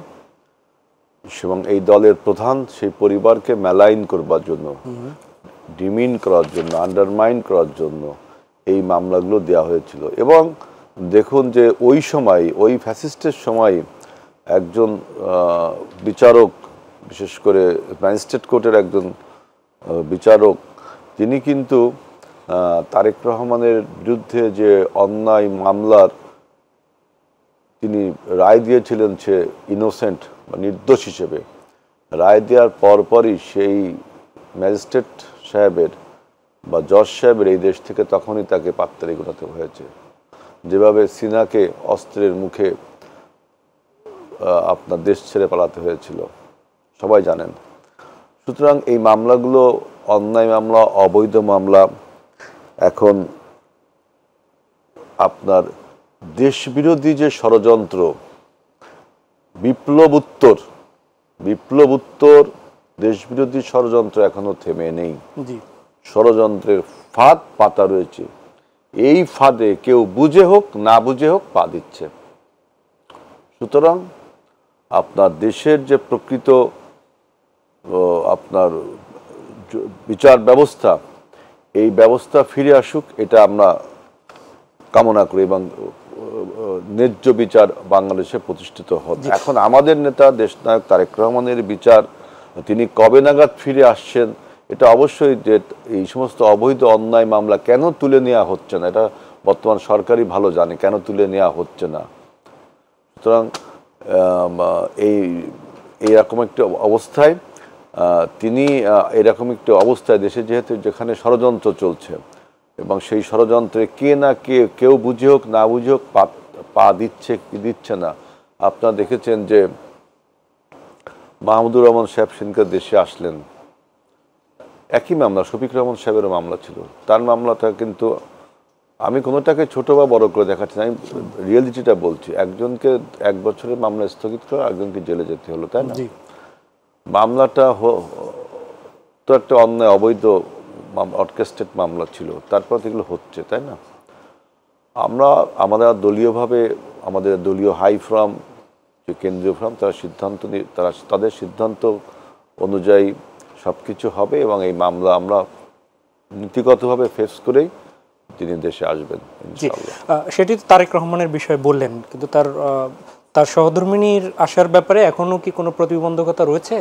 এবং এই দলের প্রধান সেই পরিবারকে মেলাইন করবার জন্য, ডিমিন করার জন্য, আন্ডারমাইন করার জন্য এই মামলাগুলো দেওয়া হয়েছিল। এবং দেখুন যে ওই সময়, ওই ফ্যাসিস্টের সময় একজন বিচারক, বিশেষ করে ম্যাজিস্ট্রেট কোর্টের একজন বিচারক, তিনি কিন্তু তারেক রহমানের বিরুদ্ধে যে অন্যায় মামলার তিনি রায় দিয়েছিলেন সে ইনোসেন্ট বা নির্দোষ হিসেবে, রায় দেওয়ার পরপরই সেই ম্যাজিস্ট্রেট সাহেবের বা জজ সাহেবের এই দেশ থেকে তখনই তাকে পাত্তারি ঘটাতে হয়েছে। যেভাবে সিনাকে অস্ত্রের মুখে আপনার দেশ ছেড়ে পালাতে হয়েছিল সবাই জানেন। সুতরাং এই মামলাগুলো অন্যায় মামলা, অবৈধ মামলা। এখন আপনার দেশবিরোধী যে ষড়যন্ত্র, বিপ্লব উত্তর দেশবিরোধী ষড়যন্ত্র এখনো থেমে নেই। ষড়যন্ত্রের ফাঁদ পাতা রয়েছে এই ফাঁদে কেউ বুঝে হোক না বুঝে হোক পা দিচ্ছে। সুতরাং আপনার দেশের যে প্রকৃত আপনার বিচার ব্যবস্থা, এই ব্যবস্থা ফিরে আসুক, এটা আমরা কামনা করি এবং ন্যায্য বিচার বাংলাদেশে প্রতিষ্ঠিত হবে। এখন আমাদের নেতা দেশনায়ক তারেক রহমানের বিচার তিনি কবে নাগাদ ফিরে আসছেন, এটা অবশ্যই যে এই সমস্ত অবৈধ অন্যায় মামলা কেন তুলে নেওয়া হচ্ছে না, এটা বর্তমান সরকারই ভালো জানে কেন তুলে নেওয়া হচ্ছে না। সুতরাং এইরকম একটি অবস্থায় তিনি এরকম একটি অবস্থায় দেশে যেহেতু যেখানে ষড়যন্ত্র চলছে এবং সেই ষড়যন্ত্রে কে না কেউ বুঝে হোক না বুঝে হোক পা দিচ্ছে কি দিচ্ছে না। আপনারা দেখেছেন যে মাহমুদুর রহমান সাহেব সেদিনকে দেশে আসলেন, একই মামলা, শফিক রহমান সাহেবেরও মামলা ছিল। তার মামলাটা কিন্তু আমি কোনোটাকে ছোট বা বড় করে দেখাচ্ছি না, আমি রিয়েলিটিটা বলছি। একজনকে 1 বছরের মামলা স্থগিত করে একজনকে জেলে যেতে হলো, তাই না? মামলাটা তো একটা অন্যায় অবৈধ অর্কেস্ট্রেট মামলা ছিল, তারপর এগুলো হচ্ছে, তাই না? আমাদের দলীয়ভাবে আমাদের দলীয় হাই ফ্রাম যে কেন্দ্রীয় ফ্রাম তাদের সিদ্ধান্ত অনুযায়ী সব কিছু হবে এবং এই মামলা আমরা নীতিগতভাবে ফেস করেই তিনি দেশে আসবেন ইনশাআল্লাহ। সেটি তো তারেক রহমানের বিষয়ে বললেন, কিন্তু তার সহধর্মিণীর আসার ব্যাপারে এখনো কি কোনো প্রতিবন্ধকতা রয়েছে?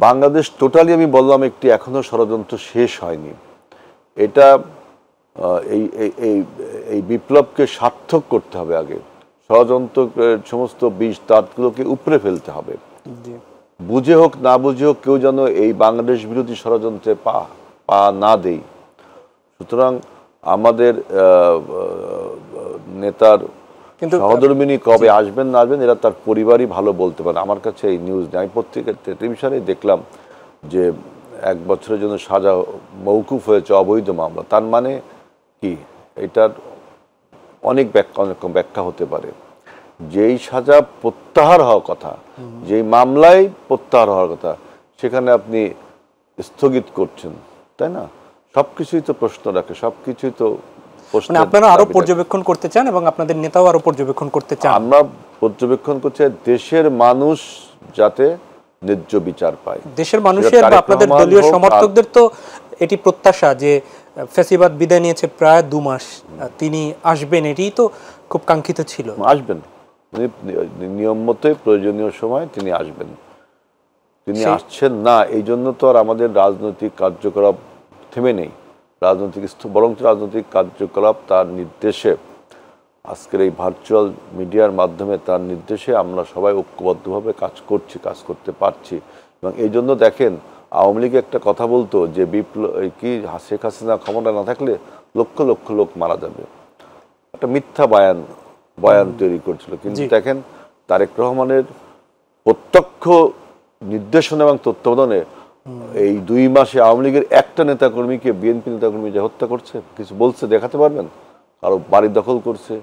বাংলাদেশ টোটালি আমি বললাম একটি এখনো ষড়যন্ত্র শেষ হয়নি। এটা এই বিপ্লবকে সার্থক করতে হবে। আগে ষড়যন্ত্রের সমস্ত বিষ দাঁতগুলোকে উপড়ে ফেলতে হবে। বুঝে হোক না বুঝে হোক কেউ যেন এই বাংলাদেশ বিরোধী ষড়যন্ত্রে পা না দেই। সুতরাং আমাদের নেতার সহধর্মিণী কবে আসবেন না আসবেন এরা তার পরিবারই ভালো বলতে পারে। আমার কাছে এই নিউজ নেই। আমি পত্রিকার টেলিভিশনে দেখলাম যে 1 বছরের জন্য সাজা মওকুফ হয়েছে অবৈধ মামলা। তার মানে কি? এটার অনেক ব্যাখ্যা হতে পারে। যেই সাজা প্রত্যাহার হওয়ার কথা, যেই মামলায় প্রত্যাহার হওয়ার কথা, সেখানে আপনি স্থগিত করছেন, তাই না? সবকিছুই তো প্রশ্ন রাখে, সবকিছুই তো মানে আপনারা আরো পর্যবেক্ষণ করতে চান এবং আপনাদের নেতাও আরো পর্যবেক্ষণ করতে চান। আমরা পর্যবেক্ষণ করছি দেশের মানুষ যাতে ন্যায্য বিচার পায়। দেশের মানুষের বা আপনাদের দলীয় সমর্থকদের তো এটি প্রত্যাশা যে ফ্যাসিবাদ বিদায় নিয়েছে প্রায় 2 মাস, তিনি আসবেন, এটিই তো খুব কাঙ্ক্ষিত ছিল। আসবেন, নিয়ম মতোই প্রয়োজনীয় সময় তিনি আসবেন। তিনি আসছেন না, এই জন্য তো আর আমাদের রাজনৈতিক কার্যকলাপ থেমে নেই। বরং রাজনৈতিক কার্যকলাপ তার নির্দেশে, আজকের এই ভার্চুয়াল মিডিয়ার মাধ্যমে তার নির্দেশে আমরা সবাই ঐক্যবদ্ধভাবে কাজ করতে পারছি। এবং এই জন্য দেখেন আওয়ামী লীগ একটা কথা বলতো যে শেখ হাসিনা ক্ষমতা না থাকলে লক্ষ লক্ষ লোক মারা যাবে, একটা মিথ্যা বয়ান তৈরি করছিল। কিন্তু দেখেন তারেক রহমানের প্রত্যক্ষ নির্দেশনা এবং তত্ত্বাবধানে এই 2 মাসে আওয়ামী লীগের একটা নেতাকর্মীকে বিএনপি নেতাকর্মী যে হত্যা করছে, কিছু বলছে দেখাতে পারবেন? কারো বাড়ি দখল করছে,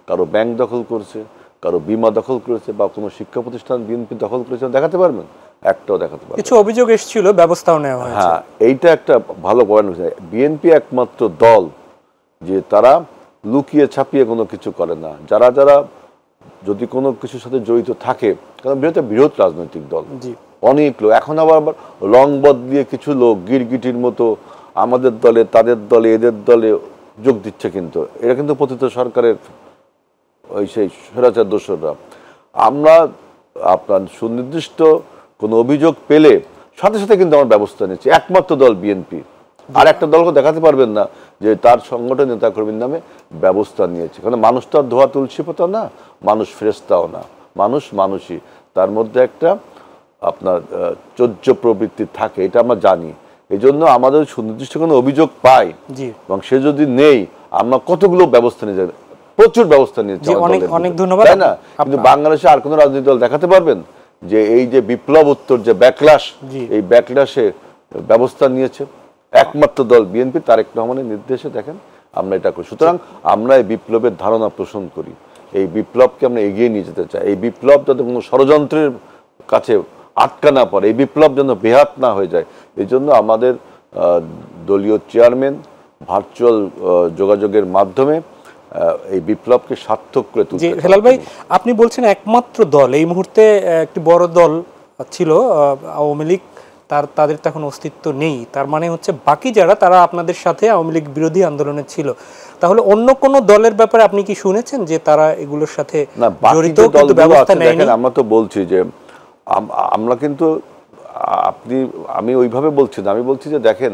কারো ব্যাংক দখল করছে, কারো বিমা দখল করেছে, বা কোনো শিক্ষা প্রতিষ্ঠান বিএনপি দখল করেছে, দেখাতে পারবেন? একটাও দেখাতে পারবেন। কিছু অভিযোগ এসেছিল, ব্যবস্থাও নেওয়া হয়েছে। হ্যাঁ, এইটা একটা ভালো পয়েন্ট হয়েছে। বিএনপি একমাত্র দল যে তারা লুকিয়ে ছাপিয়ে কোনো কিছু করে না। যারা যদি কোনো কিছুর সাথে জড়িত থাকে, কারণ বৃহৎ রাজনৈতিক দল, অনেক লোক, এখন আবার রং বদলিয়ে কিছু লোক গিরগিটির মতো আমাদের দলে, তাদের দলে, এদের দলে যোগ দিচ্ছে। কিন্তু এরা কিন্তু পতিত সরকারের সেই স্বৈরাচার দোসররা। আমরা আপনার সুনির্দিষ্ট কোনো অভিযোগ পেলে সাথে সাথে কিন্তু আমার ব্যবস্থা নিচ্ছি। একমাত্র দল বিএনপি, আর একটা দলকে দেখাতে পারবেন না যে তার সংগঠন নেতাকর্মীর নামে ব্যবস্থা নিয়েছে। কারণ মানুষ তো আর ধোয়া তুলসী পাতা না, মানুষ ফেরেশতাও না, মানুষ মানুষই। তার মধ্যে একটা আপনার চৌর্য প্রবৃত্তি থাকে, এটা আমরা জানি। এই জন্য আমাদের সুনির্দিষ্ট কোনো অভিযোগ পাই এবং সে যদি নেই, আমরা কতগুলো ব্যবস্থা নিয়ে যাই, প্রচুর ব্যবস্থা নিয়েছি, অনেক ধন্যবাদ, তাই না? কিন্তু বাংলাদেশে আর কোনো রাজনৈতিক দল দেখাতে পারবেন যে এই যে বিপ্লব উত্তর যে ব্যাকলাশ, এই ব্যাকলাশে ব্যবস্থা নিয়েছে? একমাত্র দল বিএনপি, তারেক রহমানের নির্দেশে দেখেন আমরা এটা করি। সুতরাং আমরা এই বিপ্লবের ধারণা পোষণ করি, এই বিপ্লবকে আমরা এগিয়ে নিয়ে যেতে চাই। এই বিপ্লব যাতে কোনো ষড়যন্ত্রের কাছে আটকা না পড়ে, এই বিপ্লব যেন বেহাত না হয়ে যায়, এই জন্য আমাদের দলীয় চেয়ারম্যান ভার্চুয়াল যোগাযোগের মাধ্যমে এই বিপ্লবকে সার্থক করে তুলতে। জি হেলাল ভাই, আপনি বলছেন একমাত্র দল এই মুহূর্তে, একটি বড় দল ছিল আওয়ামী লীগ, তাদের তখন অস্তিত্ব নেই, তার মানে হচ্ছে বাকি যারা তারা আপনাদের সাথে আওয়ামী লীগ বিরোধী আন্দোলনে ছিল। তাহলে অন্য কোন দলের ব্যাপারে আপনি কি শুনেছেন যে তারা এগুলোর সাথে জড়িত কিন্তু ব্যবস্থা নেয়নি? আমরা তো বলছি যে আমরা কিন্তু আমি ওইভাবে বলছি না, আমি বলছি যে দেখেন,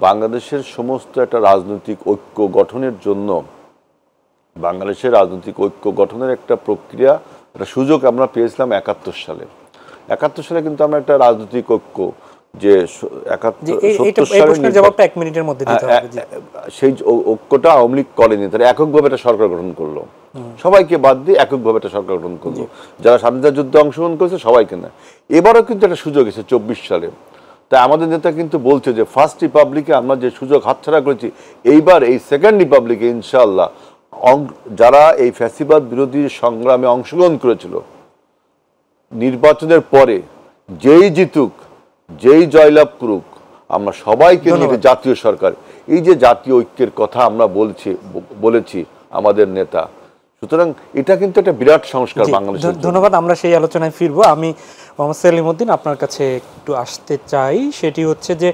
বাংলাদেশের সমস্ত একটা রাজনৈতিক ঐক্য গঠনের জন্য, বাংলাদেশের রাজনৈতিক ঐক্য গঠনের একটা প্রক্রিয়া, একটা সুযোগ আমরা পেয়েছিলাম 71 সালে। 71 সালে কিন্তু আমরা একটা রাজনৈতিক ঐক্য যে 70 সালের জবাবটা 1 মিনিটের মধ্যে দিতে হবে। সেই ঐক্যটা আওয়ামী লীগ করেনি, তারা এককভাবে একটা সরকার গঠন করলো, সবাইকে বাদ দিয়ে এককভাবে একটা সরকার গঠন করলো, যারা স্বাধীনতা যুদ্ধে অংশগ্রহণ করেছে সবাইকে না। এবারও কিন্তু একটা সুযোগ এসেছে 24 সালে। তাই আমাদের নেতা কিন্তু বলছে যে ফার্স্ট রিপাবলিকে আমরা যে সুযোগ হাতছাড়া করেছি, এইবার এই সেকেন্ড রিপাবলিকে ইনশাআল্লাহ যারা এই ফ্যাসিবাদ বিরোধী সংগ্রামে অংশগ্রহণ করেছিল, নির্বাচনের পরে যেই জিতুক, যেই জয়লাভ করুক, আমরা সবাইকে নিয়ে জাতীয় সরকার, এই যে জাতীয় ঐক্যের কথা আমরা বলেছি আমাদের নেতা, সুতরাং এটা কিন্তু একটা বিরাট সংস্কার বাংলাদেশের। ধন্যবাদ, আমরা সেই আলোচনায় ফিরবো। আমি মোহাম্মদ সেলিমউদ্দিন আপনার কাছে একটু আসতে চাই, সেটি হচ্ছে যে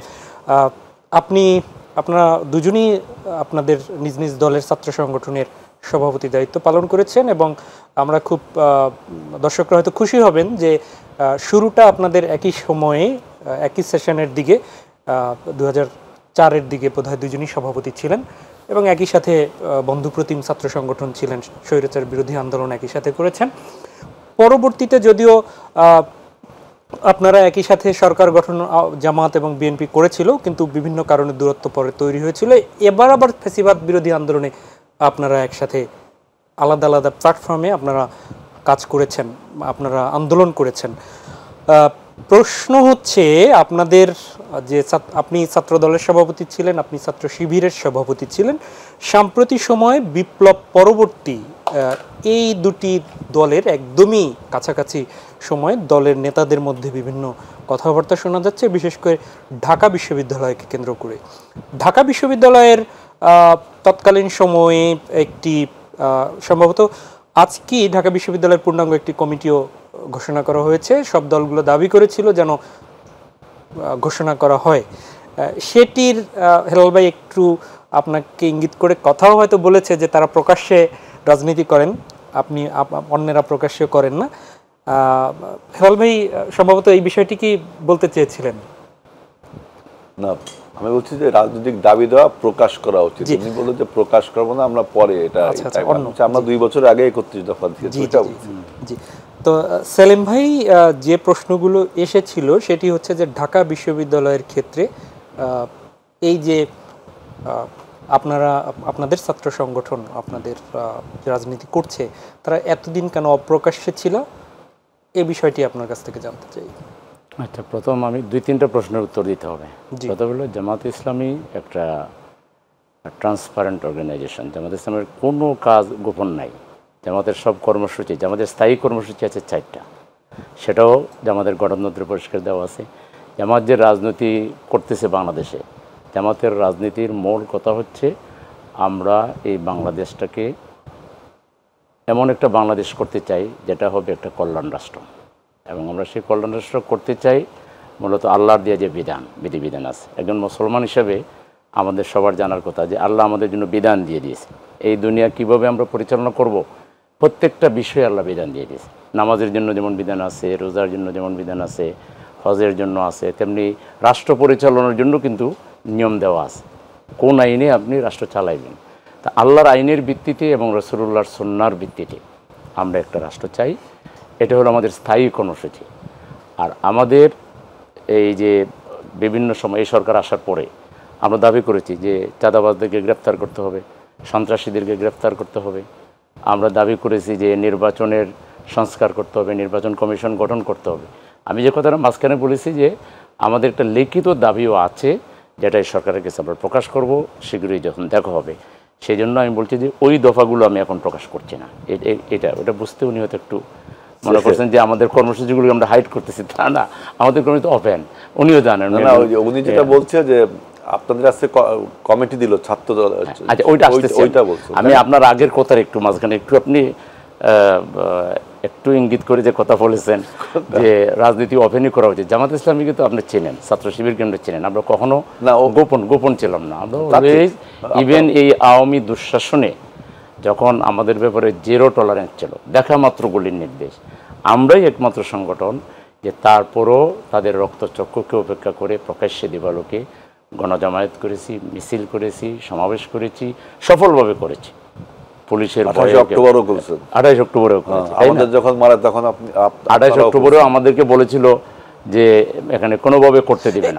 আপনারা দুজনই আপনাদের নিজ নিজ দলের ছাত্র সংগঠনের সভাপতি দায়িত্ব পালন করেছেন, এবং আমরা খুব দর্শকরা হয়তো খুশি হবেন যে শুরুটা আপনাদের একই সময়ে একই সেশনের দিকে 2004-এর দিকে বোধহয় দুজনই সভাপতি ছিলেন, এবং একই সাথে বন্ধুপ্রতিম ছাত্র সংগঠন ছিলেন, স্বৈরাচার বিরোধী আন্দোলন একই সাথে করেছেন। পরবর্তীতে যদিও আপনারা একই সাথে সরকার গঠন জামাত এবং বিএনপি করেছিল, কিন্তু বিভিন্ন কারণে দূরত্ব পরে তৈরি হয়েছিল। এবার আবার ফ্যাসিবাদ বিরোধী আন্দোলনে আপনারা একসাথে আলাদা আলাদা প্ল্যাটফর্মে আপনারা কাজ করেছেন, আপনারা আন্দোলন করেছেন। প্রশ্ন হচ্ছে আপনাদের যে আপনি ছাত্র দলের সভাপতি ছিলেন, আপনি ছাত্র শিবিরের সভাপতি ছিলেন, সাম্প্রতিক সময় বিপ্লব পরবর্তী এই দুটি দলের একদমই কাছাকাছি সময়ে দলের নেতাদের মধ্যে বিভিন্ন কথাবার্তা শোনা যাচ্ছে, বিশেষ করে ঢাকা বিশ্ববিদ্যালয়কে কেন্দ্র করে। ঢাকা বিশ্ববিদ্যালয়ের তৎকালীন সময়ে একটি সম্ভবত আজকে ঢাকা বিশ্ববিদ্যালয়ের পূর্ণাঙ্গ একটি কমিটিও ঘোষণা করা হয়েছে, সব দলগুলো দাবি করেছিল যেন ঘোষণা করা হয়। সেটির হেলাল ভাই একটু আপনাকে ইঙ্গিত করে কথাও হয়তো বলেছে যে তারা প্রকাশ্যে রাজনীতি করেন, আপনি অন্যেরা প্রকাশ্যে করেন না। হেলাল ভাই সম্ভবত এই বিষয়টি কি বলতে চেয়েছিলেন? না, আমি বলছি যে রাজনৈতিক দাবি দেওয়া প্রকাশ করা উচিত। উনি বললেন যে প্রকাশ করবো না, আমরা পরে এটা আমরা 2 বছর আগে 31 দফা দিয়েছি। জি, তো সেলিম ভাই, যে প্রশ্নগুলো এসেছিল সেটি হচ্ছে যে ঢাকা বিশ্ববিদ্যালয়ের ক্ষেত্রে এই যে আপনাদের ছাত্র সংগঠন আপনাদের রাজনীতি করছে, তারা এতদিন কেন অপ্রকাশ্যে ছিল, এই বিষয়টি আপনার কাছ থেকে জানতে চাই। আচ্ছা, প্রথম আমি 2-3টা প্রশ্নের উত্তর দিতে হবে। প্রথম হলো জামাত ইসলামী একটা ট্রান্সপারেন্ট অর্গানাইজেশন। জামাত ইসলামের কোনো কাজ গোপন নাই। জামাতের সব কর্মসূচি, জামাতের স্থায়ী কর্মসূচি আছে 4টা, সেটাও জামাতের গণতন্ত্র পরিষ্কার দেওয়া আছে। জামাত যে রাজনীতি করতেছে বাংলাদেশে, জামাতের রাজনীতির মূল কথা হচ্ছে আমরা এই বাংলাদেশটাকে এমন একটা বাংলাদেশ করতে চাই যেটা হবে একটা কল্যাণ রাষ্ট্র, এবং আমরা সেই কল্যাণ রাষ্ট্র করতে চাই মূলত আল্লাহর দিয়ে যে বিধিবিধান আছে। একজন মুসলমান হিসেবে আমাদের সবার জানার কথা যে আল্লাহ আমাদের জন্য বিধান দিয়ে দিয়েছে, এই দুনিয়া কিভাবে আমরা পরিচালনা করব প্রত্যেকটা বিষয়ে আল্লাহ বিধান দিয়ে দিয়েছে। নামাজের জন্য যেমন বিধান আছে, রোজার জন্য যেমন বিধান আছে, হজের জন্য আছে, তেমনি রাষ্ট্র পরিচালনার জন্য কিন্তু নিয়ম দেওয়া আছে, কোন আইনে আপনি রাষ্ট্র চালাইবেন। তা আল্লাহর আইনের ভিত্তিতে এবং রাসূলুল্লাহর সুন্নাহর ভিত্তিতে আমরা একটা রাষ্ট্র চাই। এটা হলো আমাদের স্থায়ী কর্মসূচি। আর আমাদের এই যে বিভিন্ন সময় এই সরকার আসার পরে আমরা দাবি করেছি যে চাঁদাবাজদেরকে গ্রেফতার করতে হবে, সন্ত্রাসীদেরকে গ্রেফতার করতে হবে। আমরা দাবি করেছি যে নির্বাচনের সংস্কার করতে হবে, নির্বাচন কমিশন গঠন করতে হবে। আমি যে কথাটা মাঝখানে বলেছি যে আমাদের একটা লিখিত দাবিও আছে, যেটা এই সরকারের কাছে আমরা প্রকাশ করব শীঘ্রই যখন দেখা হবে। সেই জন্য আমি বলছি যে ওই দফাগুলো আমি এখন প্রকাশ করছি না। ওটা বুঝতে উনি হয়তো একটু মনে করছেন যে আমাদের কর্মসূচিগুলো আমরা হাইড করতেছি, তা না, আমাদের কর্মসূচি ওপেন, উনিও জানেন। না, ওই যে উনি যেটা বলছে যে আপনাদের কাছে কমিটি দিল ছাত্র দল, আচ্ছা ওইটা আসতেছে, ওইটা বলছো। আমি আপনার আগের কথার একটু মাঝখানে একটু আপনি একটু ইঙ্গিত করে যে কথা বলেছেন যে রাজনীতি ওপেনই করা উচিত। জামাত ইসলামীকে তো আপনি চেনেন, ছাত্র শিবিরকে আমরা চেনেন, আমরা কখনো না, গোপন ছিলাম না। আমরা অলওয়েজ, ইভেন এই আওয়ামী দুঃশাসনে যখন আমাদের ব্যাপারে জিরো টলারেন্স ছিল, দেখা মাত্র গুলির নির্দেশ, আমরাই একমাত্র সংগঠন যে তারপরও তাদের রক্তচক্ষুকে উপেক্ষা করে প্রকাশ্যে দিবালোকে গণজামায়াত করেছি, মিছিল করেছি, সমাবেশ করেছি, সফলভাবে করেছি। পুলিশের 28 অক্টোবরও করেছেন, 28 অক্টোবরেও করেছি। আমাদের যখন মারা তখন আপনি 28 অক্টোবরেও আমাদেরকে বলেছিল যে এখানে কোনোভাবে করতে দিবে না।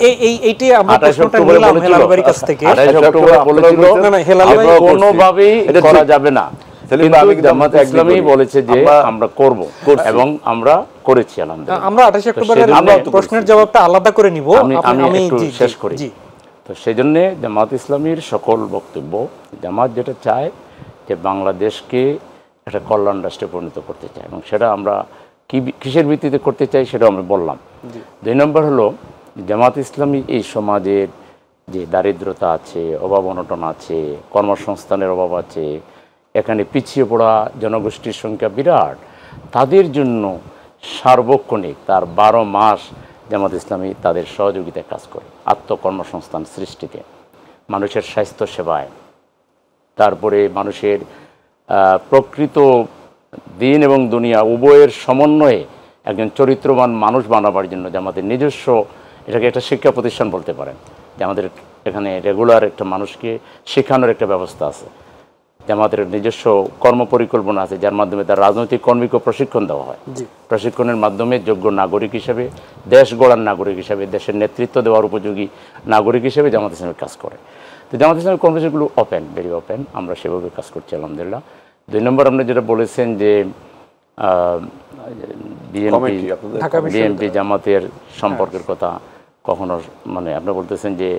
এইটাই আমরা 28 প্রশ্নটা অক্টোবরে নিলাম বলেছিল, হেলাল ভাইয়ের কাছ থেকে। 28 অক্টোবরে বলেছিল না, না, হেলাল ভাই কোনোভাবেই এটা করা ঠিক। যাবে না, সেলিম ভাই, আমি কিন্তু কিন্তু জামাত আপনাকে ইসলামী agree করি। বলেছে যে আমরা করব, এবং আমরা করেছি আলহামদুলিল্লাহ। আমরা 28 অক্টোবরের সেজন্য প্রশ্নের জবাবটা আলাদা করে নিব। আমি একটু জি, শেষ করি। জি। তো সেই জন্য জামাত ইসলামীর সকল বক্তব্য, জামাত যেটা চায় যে বাংলাদেশকে একটা কল্যাণ রাষ্ট্রে পরিণত করতে চায়, এবং সেটা আমরা কিসের ভিত্তিতে করতে চাই সেটা আমি বললাম। 2 নম্বর হলো জামাত ইসলামী এই সমাজের যে দারিদ্রতা আছে, অভাব অনটন আছে, কর্মসংস্থানের অভাব আছে, এখানে পিছিয়ে পড়া জনগোষ্ঠীর সংখ্যা বিরাট, তাদের জন্য সার্বক্ষণিক তার 12 মাস জামাত ইসলামী তাদের সহযোগিতায় কাজ করে, আত্মকর্মসংস্থান সৃষ্টিতে, মানুষের স্বাস্থ্য সেবায়, তারপরে মানুষের প্রকৃত দিন এবং দুনিয়া উভয়ের সমন্বয়ে একজন চরিত্রবান মানুষ বানাবার জন্য জামাতের নিজস্ব, এটাকে একটা শিক্ষা প্রতিষ্ঠান বলতে পারেন, যে আমাদের এখানে রেগুলার একটা মানুষকে শেখানোর একটা ব্যবস্থা আছে, জামাতের নিজস্ব কর্ম পরিকল্পনা আছে, যার মাধ্যমে তার রাজনৈতিক কর্মীকে প্রশিক্ষণ দেওয়া হয়। প্রশিক্ষণের মাধ্যমে যোগ্য নাগরিক হিসেবে, দেশ গড়ার নাগরিক হিসেবে, দেশের নেতৃত্ব দেওয়ার উপযোগী নাগরিক হিসেবে জামাত ইসলামের কাজ করে। তো জামাত ইসলামের কর্মসূচিগুলো ওপেন, ভেরি ওপেন, আমরা সেভাবে কাজ করছি আলহামদুলিল্লাহ। 2 নম্বর আপনি যেটা বলেছেন যে বিএনপি জামাতের সম্পর্কের কথা, কখনো মানে আপনি বলতেছেন যে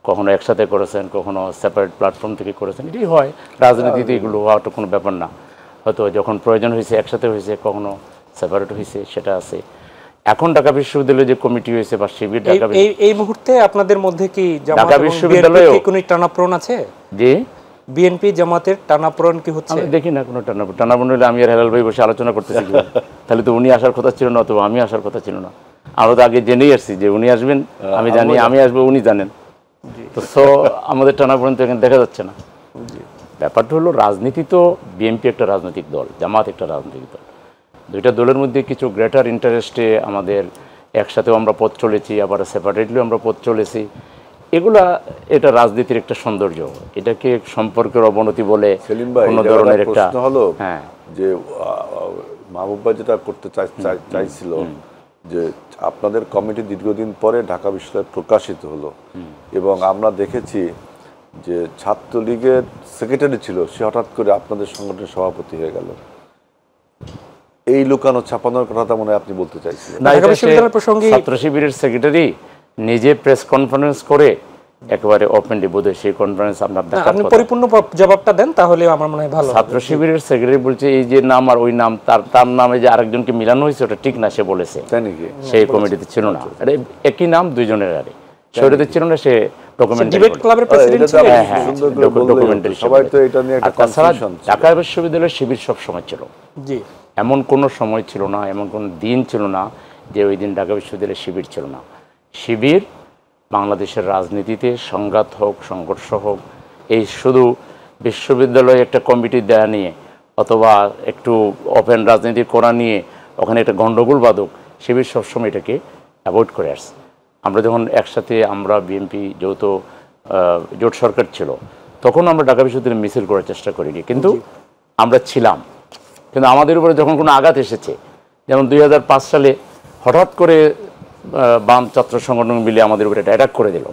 কখনো একসাথে করেছেন, কখনো সেপারেট প্ল্যাটফর্ম থেকে করেছেন, এটাই হয় রাজনীতিতে, এগুলো হওয়াটা কোনো ব্যাপার না। হয়তো যখন প্রয়োজন হয়েছে একসাথে হয়েছে, কখনো সেপারেট হয়েছে, সেটা আছে। এখন ঢাকা বিশ্ববিদ্যালয়ে যে কমিটি হয়েছে বা শিবির, এই মুহূর্তে আপনাদের মধ্যে কি ঢাকা বিশ্ববিদ্যালয়ে কোনো টানাপোড়েন আছে? যে বিএনপি জামাতের টানাপোড়েন কি হচ্ছে? আমি দেখি না কোনো টানাপোড়েন হলে আমি আর হেলাল ভাই বসে আলোচনা করতেছি, তাহলে তো উনি আসার কথা ছিল না, অথবা আমি আসার কথা ছিল না। আমরা তো আগে জেনেই আসছি যে উনি আসবেন, আমি জানি, আমি আসবো, উনি জানেন। তো আমাদের টানাপোড়েন তো এখানে দেখা যাচ্ছে না। ব্যাপারটা হলো রাজনীতি, তো বিএনপি একটা রাজনৈতিক দল, জামাত একটা রাজনৈতিক দল, দুইটা দলের মধ্যে কিছু গ্রেটার ইন্টারেস্টে আমাদের একসাথেও আমরা পথ চলেছি, আবার সেপারেটলিও আমরা পথ চলেছি। এগুলা এটা রাজনীতির একটা সৌন্দর্য, এটাকে সম্পর্কের অবনতি বলে সেলিম ভাই, কোনো ধরনের একটা প্রশ্ন হলো হ্যাঁ যে মাহবুব ভাই যেটা করতে চাইছিল যে আপনাদের কমিটি দীর্ঘদিন পরে ঢাকা বিশ্ববিদ্যালয়ে প্রকাশিত হলো, এবং আমরা দেখেছি যে ছাত্রলীগের সেক্রেটারি ছিল, সে হঠাৎ করে আপনাদের সংগঠনের সভাপতি হয়ে গেল। এই লুকানো ছাপানোর কথা মনে হয় আপনি বলতে চাইছিলেন। ঢাকা বিশ্ববিদ্যালয়ের প্রসঙ্গে ছাত্র শিবিরের সেক্রেটারি নিজে প্রেস কনফারেন্স করে একেবারে ওপেনলি, বোধহয় সেই কনফারেন্স আপনার দেখার আপনি কথা। পরিপূর্ণ জবাবটা দেন, তাহলে আমার মনে হয় ভালো। ছাত্র শিবিরের সেক্রেটারি বলছে এই যে নাম আর ওই নাম, তার নামে যে আরেকজনকে মিলানো হয়েছে ওটা ঠিক না, সে বলেছে। তাই নাকি? সেই কমিটিতে ছিল না, এটা একই নাম দুইজনের, আরে সেটাতে ছিল না, সে ডিবেট ক্লাবের প্রেসিডেন্ট ছিলেন। ডকুমেন্টারি সবাই তো এটা নিয়ে একটা কনফিউশন। ঢাকা বিশ্ববিদ্যালয়ের শিবির সব সময় ছিল, জি, এমন কোনো সময় ছিল না, এমন কোনো দিন ছিল না যে ওই দিন ঢাকা বিশ্ববিদ্যালয়ের শিবির ছিল না। শিবির বাংলাদেশের রাজনীতিতে সংঘাত হোক, সংঘর্ষ হোক, এই শুধু বিশ্ববিদ্যালয়ে একটা কমিটি দেয়া নিয়ে অথবা একটু ওপেন রাজনীতি করা নিয়ে ওখানে একটা গণ্ডগোল বাধক, শিবির সবসময় এটাকে অ্যাভয়েড করে আসছে। আমরা যখন একসাথে, আমরা বিএনপি যৌথ জোট সরকার ছিল, তখন আমরা ঢাকা বিশ্ববিদ্যালয়ে মিছিল করার চেষ্টা করিনি, কিন্তু আমরা ছিলাম। কিন্তু আমাদের উপরে যখন কোনো আঘাত এসেছে, যেমন 2005 সালে হঠাৎ করে বাম ছাত্র সংগঠন মিলে আমাদের উপরে অ্যাটাক করে দিল,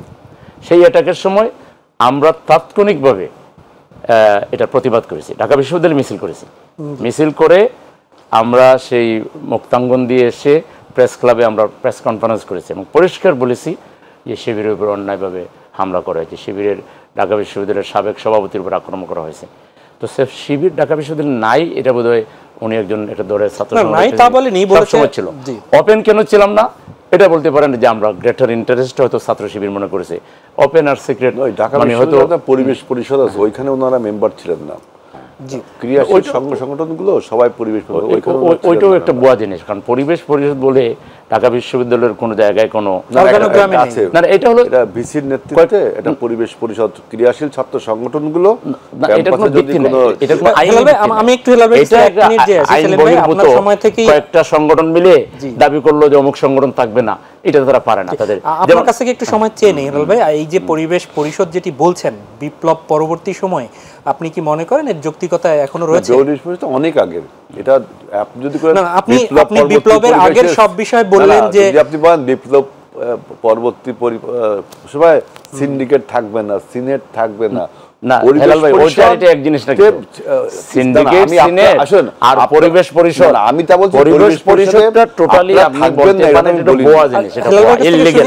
সেই অ্যাটাকের সময় আমরা তাৎক্ষণিকভাবে এটা প্রতিবাদ করেছি, ঢাকা বিশ্ববিদ্যালয়ে মিছিল করেছি। মিছিল করে আমরা সেই মুক্তাঙ্গন দিয়ে এসে প্রেস ক্লাবে আমরা প্রেস কনফারেন্স করেছি এবং পরিষ্কার বলেছি যে শিবিরের উপর অন্যায়ভাবে হামলা করা হয়েছে, শিবিরের ঢাকা বিশ্ববিদ্যালয়ের সাবেক সভাপতির উপর আক্রমণ করা হয়েছে। তো সে শিবির ঢাকা বিশ্ববিদ্যালয় নাই, এটা বোধহয় উনি একজন একটা দলের ছাত্র নাই তা বলেনি, বলেছে ছিল। ওপেন কেন ছিলাম না এটা বলতে পারেন যে আমরা গ্রেটার ইন্টারেস্ট হয়তো ছাত্র শিবির মনে করেছে, ওপেন আর সিক্রেট ঢাকা মানে হয়তো পরিবেশ পরিষদ আছে, ওইখানে ওনারা মেম্বার ছিলেন না। ক্রিয়াশীল সংগঠনগুলো সবাই পরিবেশ, ওইটাও একটা বুয়া জিনিস, কারণ পরিবেশ পরিষদ বলে ঢাকা বিশ্ববিদ্যালয়ের কোনো জায়গায় কোনো আছে না, এটা হলো এটা ভিসির নেতৃত্বে এটা পরিবেশ পরিষদ ক্রিয়াশীল ছাত্র সংগঠনগুলো এটা কোনো ভিত্তি নাই, এটা কোনো আমি একটু হেলাবে এটা আইন বহির্ভূত কয়েকটা সংগঠন মিলে দাবি করলো যে অমুক সংগঠন থাকবে না, এটা তারা পারে না। তাদের আপনার কাছে একটু সময় চেয়ে নেই হেলাল ভাই, এই যে পরিবেশ পরিষদ যেটি বলছেন বিপ্লব পরবর্তী সময়, আপনি কি মনে করেন এর যৌক্তিকতা এখনো রয়েছে? পরিবেশ পরিষদ অনেক আগের, এটা আপনি যদি করেন আপনি বিপ্লবের আগের সব বিষয় বললেন যে আপনি বলেন বিপ্লব পরবর্তী সবাই সিন্ডিকেট থাকবে না, সিনেট থাকবে না, না হেলাল ভাই ওইটা এটা এক জিনিস না, সিন্ডিকেট সিনেট আর পরিবেশ পরিষদ, আমি তা বলছি পরিবেশ পরিষদটা টোটালি আপনি বলতে পারেন এটা গোয়া জিনিস, এটা ইললিগ্যাল,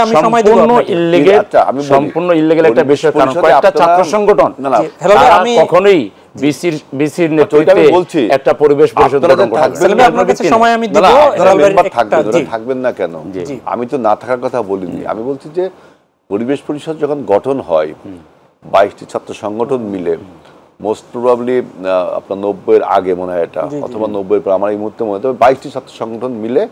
আমি সময় দেব আপনাকে, সম্পূর্ণ ইললিগ্যাল একটা বিষয়। কারণ কয়েকটা ছাত্র সংগঠন আমি কখনোই বিসির নেতৃত্বে একটা পরিবেশ পরিষদ গঠন করতে আপনার কাছে সময় আমি দেব। থাকবেন না কেন? আমি তো না থাকার কথা বলিনি, আমি বলছি যে পরিবেশ পরিষদ যখন গঠন হয় 22টি ছাত্র সংগঠন মিলে, মোস্ট প্রবাবলি আপনার 90-এর আগে মনে হয় এটা, অথবা 90-এর পর, আমার এই মুহূর্তে মনে হয় 22টি ছাত্র সংগঠন মিলে,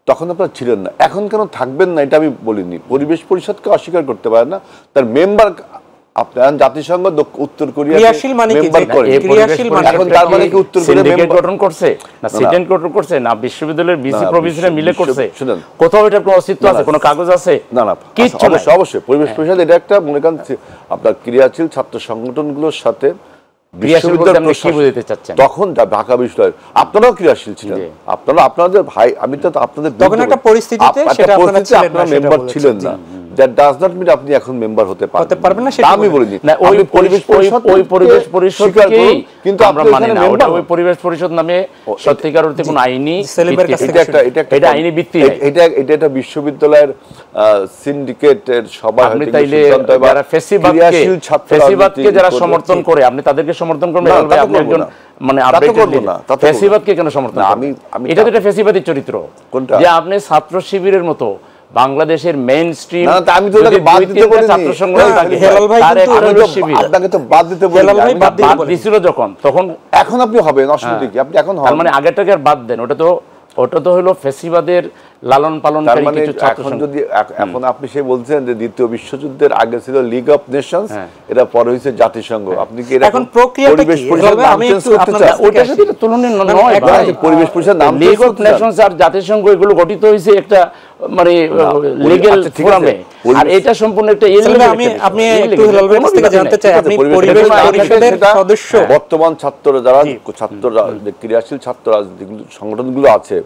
তখন আপনারা ছিলেন না। এখন কেন থাকবেন না এটা আমি বলিনি, পরিবেশ পরিষদকে অস্বীকার করতে পারে না, তার মেম্বার আপনার জাতিসংঘ উত্তর কোরিয়া মেম্বার করে, এখন তার মানে কি উত্তর কোরিয়া সিন্ডিকেট গঠন করছে না, সিন্ডিকেট গঠন করছে না, বিশ্ববিদ্যালয়ের বিসি প্রভিশনে মিলে করছে, শুনুন কোথাও এটা কোনো অস্তিত্ব আছে, কোনো কাগজ আছে? না না, অবশ্যই পরিবেশ পরিষদ এটা একটা মনে করেন আপনার ক্রিয়াশীল ছাত্র সংগঠনগুলোর সাথে তখন ঢাকা বিশ্ববিদ্যালয় আপনারাও ক্রিয়াশীল ছিলেন, আপনাদের ভাই, আমি তো আপনাদের তখন একটা পরিস্থিতিতে আপনারা মেম্বার ছিলেন না, that does not mean আপনি এখন মেম্বার হতে পারবেন না, সেটা আমি বলিনি। না, ওই পরিবেশ পরিষদকেই কিন্তু আমরা মানি না, ওই পরিবেশ পরিষদ নামে সত্যিকার অর্থে কোনো আইনি এটা আইনি ভিত্তি নাই, এটা একটা বিশ্ববিদ্যালয়ের সিন্ডিকেটের সবাই আপনি তাইলে যারা ফেসিবাদকে যারা সমর্থন করে আপনি তাদেরকে সমর্থন করবেন, আপনি একজন মানে ফেসিবাদকে কেন সমর্থন? আমি এটা তো একটা ফেসিবাদী চরিত্র, যে আপনি ছাত্র শিবিরের মতো বাংলাদেশের মেইন স্ট্রিম, আমি তো বাদ দিতে বলিনি, ছাত্র সংগঠন থাকে, আপনাকে তো বাদ দিতে বলিনি, বাদ দিছিল যখন, তখন এখন আপনি হবেন, অসুবিধা কি? আপনি এখন হবেন, মানে আগেরটাকে আর বাদ দেন, ওটা তো হলো ফেসিবাদের লালন পালনকারী কিছু ছাত্র সংগঠন। যদি এখন আপনি সে বলছেন যে দ্বিতীয় বিশ্বযুদ্ধের আগে ছিল লিগ অফ নেশনস, এটা পরে হয়েছে জাতিসংঘ, আপনি কি এখন প্রক্রিয়াটা কি? আমি একটু আপনাদের ওটার সাথে তুলনা নয় ভাই, পরিবেশ পরিষদ নাম লিগ অফ নেশনস আর জাতিসংঘ এগুলো গঠিত হয়েছে একটা মানে লিগ্যাল ফোরামে, আর এটা সম্পূর্ণ একটা ইললিগ্যাল। আমি একটু হেলাল ভাইয়ের কাছ থেকে জানতে চাই, আপনি পরিবেশ পরিষদের সদস্য, বর্তমান ছাত্ররা যারা ক্রিয়াশীল ছাত্র সংগঠনগুলো আছে,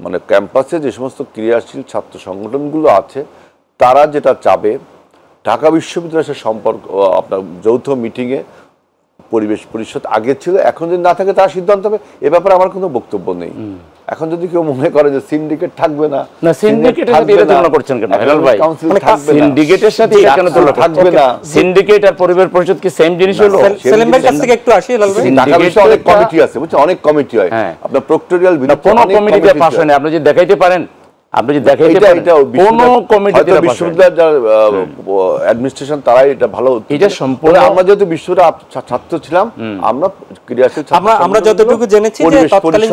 মানে ক্যাম্পাসে যে সমস্ত ক্রিয়াশীল ছাত্র সংগঠনগুলো আছে, তারা যেটা চাবে ঢাকা বিশ্ববিদ্যালয়ের সম্পর্ক আপনার যৌথ মিটিংয়ে পরিবেশ পরিষদ আগে ছিল, এখন যদি না থাকে তার সিদ্ধান্ত হবে, এ ব্যাপারে আমার কোনো বক্তব্য নেই। এখন যদি কেউ মনে করে যে সিন্ডিকেট থাকবে না, সিন্ডিকেটের সাথে এটা তুলনা করছেন কেন হেলাল ভাই? সিন্ডিকেটের সাথে এটা কেন তুলনা থাকবে না? সিন্ডিকেট আর পরিবেশ পরিষদ কি সেম জিনিস হলো? সেলিম ভাইয়ের কাছ থেকে একটু আসি হেলাল ভাই। ঢাকা বিশ্ববিদ্যালয়ে অনেক কমিটি আছে, বুঝছেন, অনেক কমিটি হয়, আপনার প্রক্টোরিয়াল কোন কমিটিতে পাস হয় না, আপনি যদি দেখাইতে পারেন, আপনি যদি দেখাইতে পারেন কোন কমিটিতে বিশ্ববিদ্যালয়ের যারা অ্যাডমিনিস্ট্রেশন তারাই এটা ভালো, এটা সম্পূর্ণ, আমরা যেহেতু বিশ্ববিদ্যালয়ের ছাত্র ছিলাম, আমরা ক্রিয়াশীল আমরা যতটুকু জেনেছি যে তৎকালীন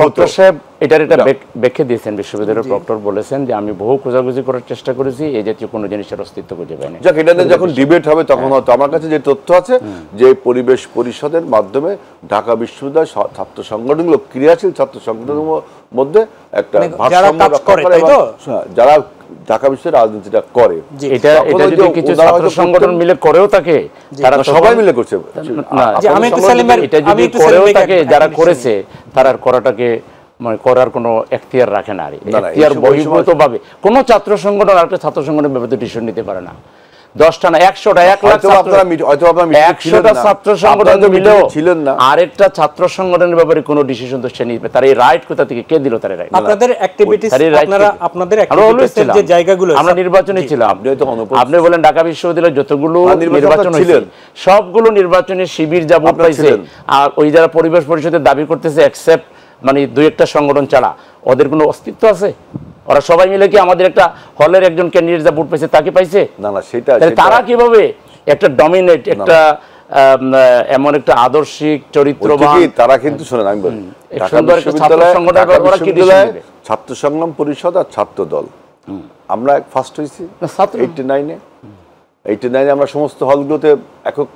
ডক্টর সাহেব এটার এটা ব্যাখ্যা দিয়েছেন, বিশ্ববিদ্যালয়ের প্রক্টর বলেছেন যে আমি বহু খোঁজাখুঁজি করার চেষ্টা করেছি, এই জাতীয় কোনো জিনিসের অস্তিত্ব খুঁজে পাইনি। যাক, এটা নিয়ে যখন ডিবেট হবে তখন হয়তো, আমার কাছে যে তথ্য আছে যে পরিবেশ পরিষদের মাধ্যমে ঢাকা বিশ্ববিদ্যালয় ছাত্র সংগঠনগুলো, ক্রিয়াশীল ছাত্র সংগঠনের মধ্যে একটা ভারসাম্য রক্ষা করে, যারা ঢাকা বিশ্ববিদ্যালয়ের রাজনীতিটা করে, এটা যদি কিছু ছাত্র সংগঠন মিলে করেও থাকে, তারা সবাই মিলে করছে, এটা যদি করেও থাকে, যারা করেছে তারা করাটাকে মানে করার কোনো এখতিয়ার রাখে না, এখতিয়ার বহির্ভূত ভাবে কোনো ছাত্র সংগঠন আরেকটা ছাত্র সংগঠনের ব্যাপারে ডিসিশন নিতে পারে না। 10টা না 100টা 1 লাখ হয়তো আপনারা হয়তো আপনারা মিটিং ছিলেন 100টা না, ছাত্র সংগঠন আপনারা মিলেও ছিলেন না। আরেকটা ছাত্র সংগঠনের ব্যাপারে কোনো ডিসিশন তো সে নিবে, তার এই রাইট কোথা থেকে কে দিল তার রাইট? আপনাদের অ্যাক্টিভিটিস আপনাদের আমরা always অ্যাক্টিভিটিসের যে ছিলাম। জায়গাগুলো আমরা নির্বাচনে ছিলাম। আপনি হয়তো অনুপস্থিত। আপনি বলেন ঢাকা বিশ্ববিদ্যালয়ে যতগুলো নির্বাচন নির্বাচন হয়েছে ছিলেন। সবগুলো নির্বাচনে শিবির যা ভোট আপনারা পাইছে, ছিলেন। আর ওই যারা পরিবেশ পরিষদের দাবি করতেছে এক্সেপ্ট মানে দুই একটা সংগঠন ছাড়া ওদের কোনো অস্তিত্ব আছে? ওরা সবাই মিলে কি আমাদের একটা হলের একজন ক্যান্ডিডেট যা ভোট পাইছে তাকে পাইছে? না না সেটা তাহলে তারা কিভাবে একটা ডমিনেট একটা এমন একটা আদর্শিক চরিত্রবান তারা কিন্তু শুনেন আমি বলি ঢাকা সুন্দর একটা ছাত্র বিশ্ববিদ্যালয়ে সংগঠন ঢাকা ওরা কি বিশ্ববিদ্যালয়ে decision নেবে? ছাত্র সংগ্রাম পরিষদ আর ছাত্র দল আমরা ফার্স্ট হয়েছি না, ছাত্র- 89 আমরা সমস্ত হলগুলোতে একক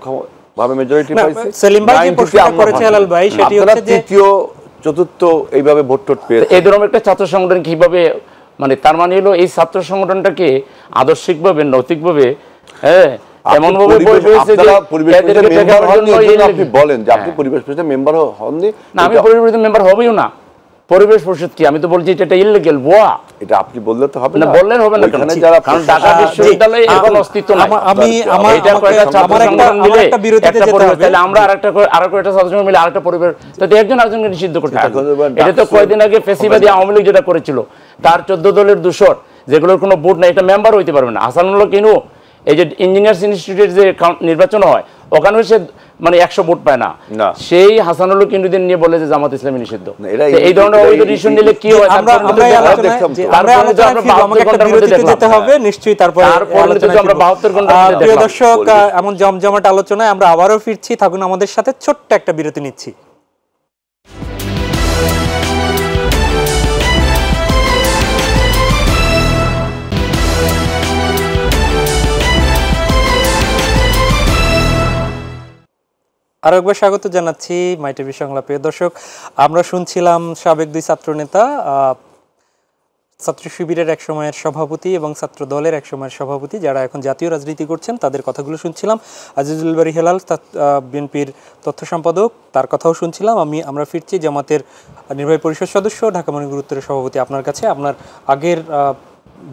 ভাবে মেজরিটি না, পাইছি। সেলিম ভাই যে 90 তে প্রশ্নটা আমরা করেছে পাইছি। হেলাল ভাই, সেটি আপনারা হচ্ছে যে- তৃতীয় চতুর্থ এইভাবে ভোট টোট পেয়ে এই ধরনের একটা ছাত্র সংগঠন কিভাবে মানে তার মানে হলো এই ছাত্র সংগঠনটাকে আদর্শিকভাবে নৈতিকভাবে এমন ভাবে আপনি বলেন যে আপনি পরিবেশ পরিষদের মেম্বার হননি, না আমি পরিবেশ পরিষদের মেম্বার হবেও না। পরিবেশ পরিষদ কি, আমি তো বলছি এটা ইললিগ্যাল বোয়া। এটা আপনি বললে তো হবে না, না, বললেন হবে না কেন? ওইখানে যারা কারণ ঢাকা বিশ্ববিদ্যালয়ে এর কোনো অস্তিত্ব নাই। আমি আমার এইটা কয়েকটা ছাত্র সংগঠন মিলে একটা বিরতিতে একটা যেতে পরিবেশ, হবে। তাহলে আমরা আরেকটা ছাত্র সংগঠন মিলে আরেকটা পরিবেশ, তাতে একজন আরেকজনকে নিষিদ্ধ করতে পারবে। এখন এবার এটা তো ডাকসু- কয়েকদিন আগে ফেসিবাদী আওয়ামী লীগ যেটা করেছিল, তার 14 দলের দূষর যেগুলোর কোনো ভোট নাই, এটা মেম্বার হইতে পারবে না। হাসানুল্লাহ কিনু এই যে ইঞ্জিনিয়ার্স ইনস্টিটিউটের যে নির্বাচন হয় ওখানেও সে মানে 100 ভোট পায় না, না। সেই হাসানুল্লাহ কিনুদের নিয়ে বলে যে জামাত ইসলামী নিষিদ্ধ। না, এরা তো এই ধরনের অবৈধ ডিসিশন নিলে কি হয়? আমরা তারপরে এই তো আলোচনায় দেখলাম তো। যে তারপরে আমরা তো আলোচনায় আমরা ফিরবো, আমাকে একটা 72 ঘন্টার বিরতিতে মধ্যে যেতে হবে নিশ্চয়ই, তারপরে তারপরে তো আলোচনায় আমরা ফিরবো। 72 ঘন্টার মধ্যে প্রিয় দেখলাম। দর্শক, এমন জমজমাট আলোচনায় আমরা আবারও ফিরছি, থাকুন আমাদের সাথে, ছোট্ট একটা বিরতি নিচ্ছি। আরো একবার স্বাগত জানাচ্ছি মাই টিভি সংলাপে। দর্শক, আমরা শুনছিলাম সাবেক দুই ছাত্র নেতা, ছাত্র শিবিরের এক সময়ের সভাপতি এবং ছাত্র দলের এক সময়ের সভাপতি, যারা এখন জাতীয় রাজনীতি করছেন, তাদের কথাগুলো শুনছিলাম। আজিজুল বারী হেলাল বিএনপির তথ্য সম্পাদক, তার কথাও শুনছিলাম। আমরা ফিরছি জামাতের নির্বাহী পরিষদ সদস্য, ঢাকা মহানগর উত্তরের সভাপতি আপনার কাছে। আপনার আগের